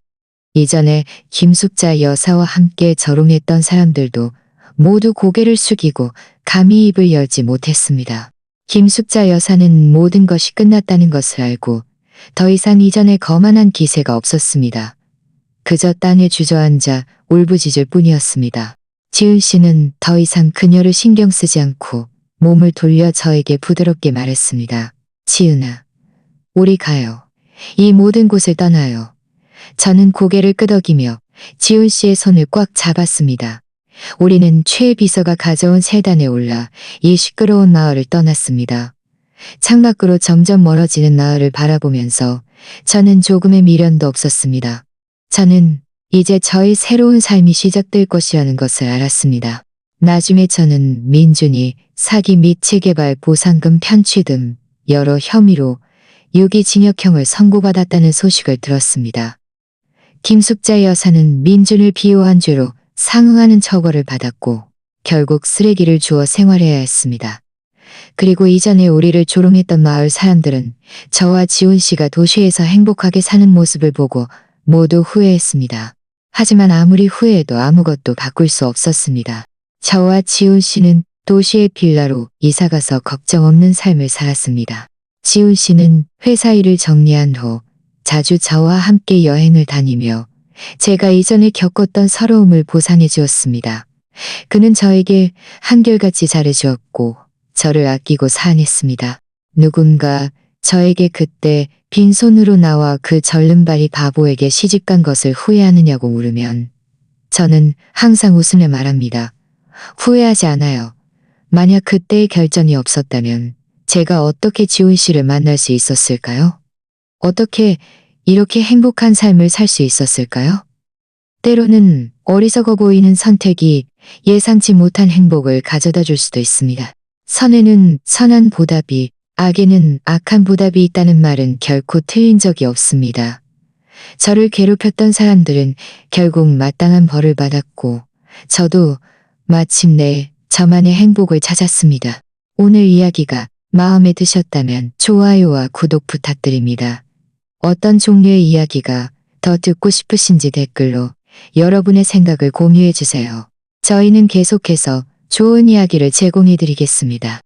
이전에 김숙자 여사와 함께 절옹했던 사람들도 모두 고개를 숙이고 감히 입을 열지 못했습니다. 김숙자 여사는 모든 것이 끝났다는 것을 알고 더 이상 이전에 거만한 기세가 없었습니다. 그저 땅에 주저앉아 울부짖을 뿐이었습니다. 지은 씨는 더 이상 그녀를 신경 쓰지 않고 몸을 돌려 저에게 부드럽게 말했습니다. 지은아, 우리 가요. 이 모든 곳을 떠나요. 저는 고개를 끄덕이며 지훈 씨의 손을 꽉 잡았습니다. 우리는 최 비서가 가져온 세단에 올라 이 시끄러운 마을을 떠났습니다. 창밖으로 점점 멀어지는 마을을 바라보면서 저는 조금의 미련도 없었습니다. 저는 이제 저의 새로운 삶이 시작될 것이라는 것을 알았습니다. 나중에 저는 민준이 사기 및 재개발 보상금 편취 등 여러 혐의로 유기징역형을 선고받았다는 소식을 들었습니다. 김숙자 여사는 민준을 비호한 죄로 상응하는 처벌을 받았고 결국 쓰레기를 주워 생활해야 했습니다. 그리고 이전에 우리를 조롱했던 마을 사람들은 저와 지훈 씨가 도시에서 행복하게 사는 모습을 보고 모두 후회했습니다. 하지만 아무리 후회해도 아무것도 바꿀 수 없었습니다. 저와 지훈 씨는 도시의 빌라로 이사가서 걱정 없는 삶을 살았습니다. 지훈 씨는 회사 일을 정리한 후 자주 저와 함께 여행을 다니며 제가 이전에 겪었던 서러움을 보상해 주었습니다. 그는 저에게 한결같이 잘해주었고 저를 아끼고 사안했습니다. 누군가 저에게 그때 빈손으로 나와 그 절름발이 바보에게 시집간 것을 후회하느냐고 물으면 저는 항상 웃으며 말합니다. 후회하지 않아요. 만약 그때의 결정이 없었다면 제가 어떻게 지훈 씨를 만날 수 있었을까요? 어떻게 이렇게 행복한 삶을 살 수 있었을까요? 때로는 어리석어 보이는 선택이 예상치 못한 행복을 가져다 줄 수도 있습니다. 선에는 선한 보답이, 악에는 악한 보답이 있다는 말은 결코 틀린 적이 없습니다. 저를 괴롭혔던 사람들은 결국 마땅한 벌을 받았고 저도 마침내 저만의 행복을 찾았습니다. 오늘 이야기가 마음에 드셨다면 좋아요와 구독 부탁드립니다. 어떤 종류의 이야기가 더 듣고 싶으신지 댓글로 여러분의 생각을 공유해 주세요. 저희는 계속해서 좋은 이야기를 제공해 드리겠습니다.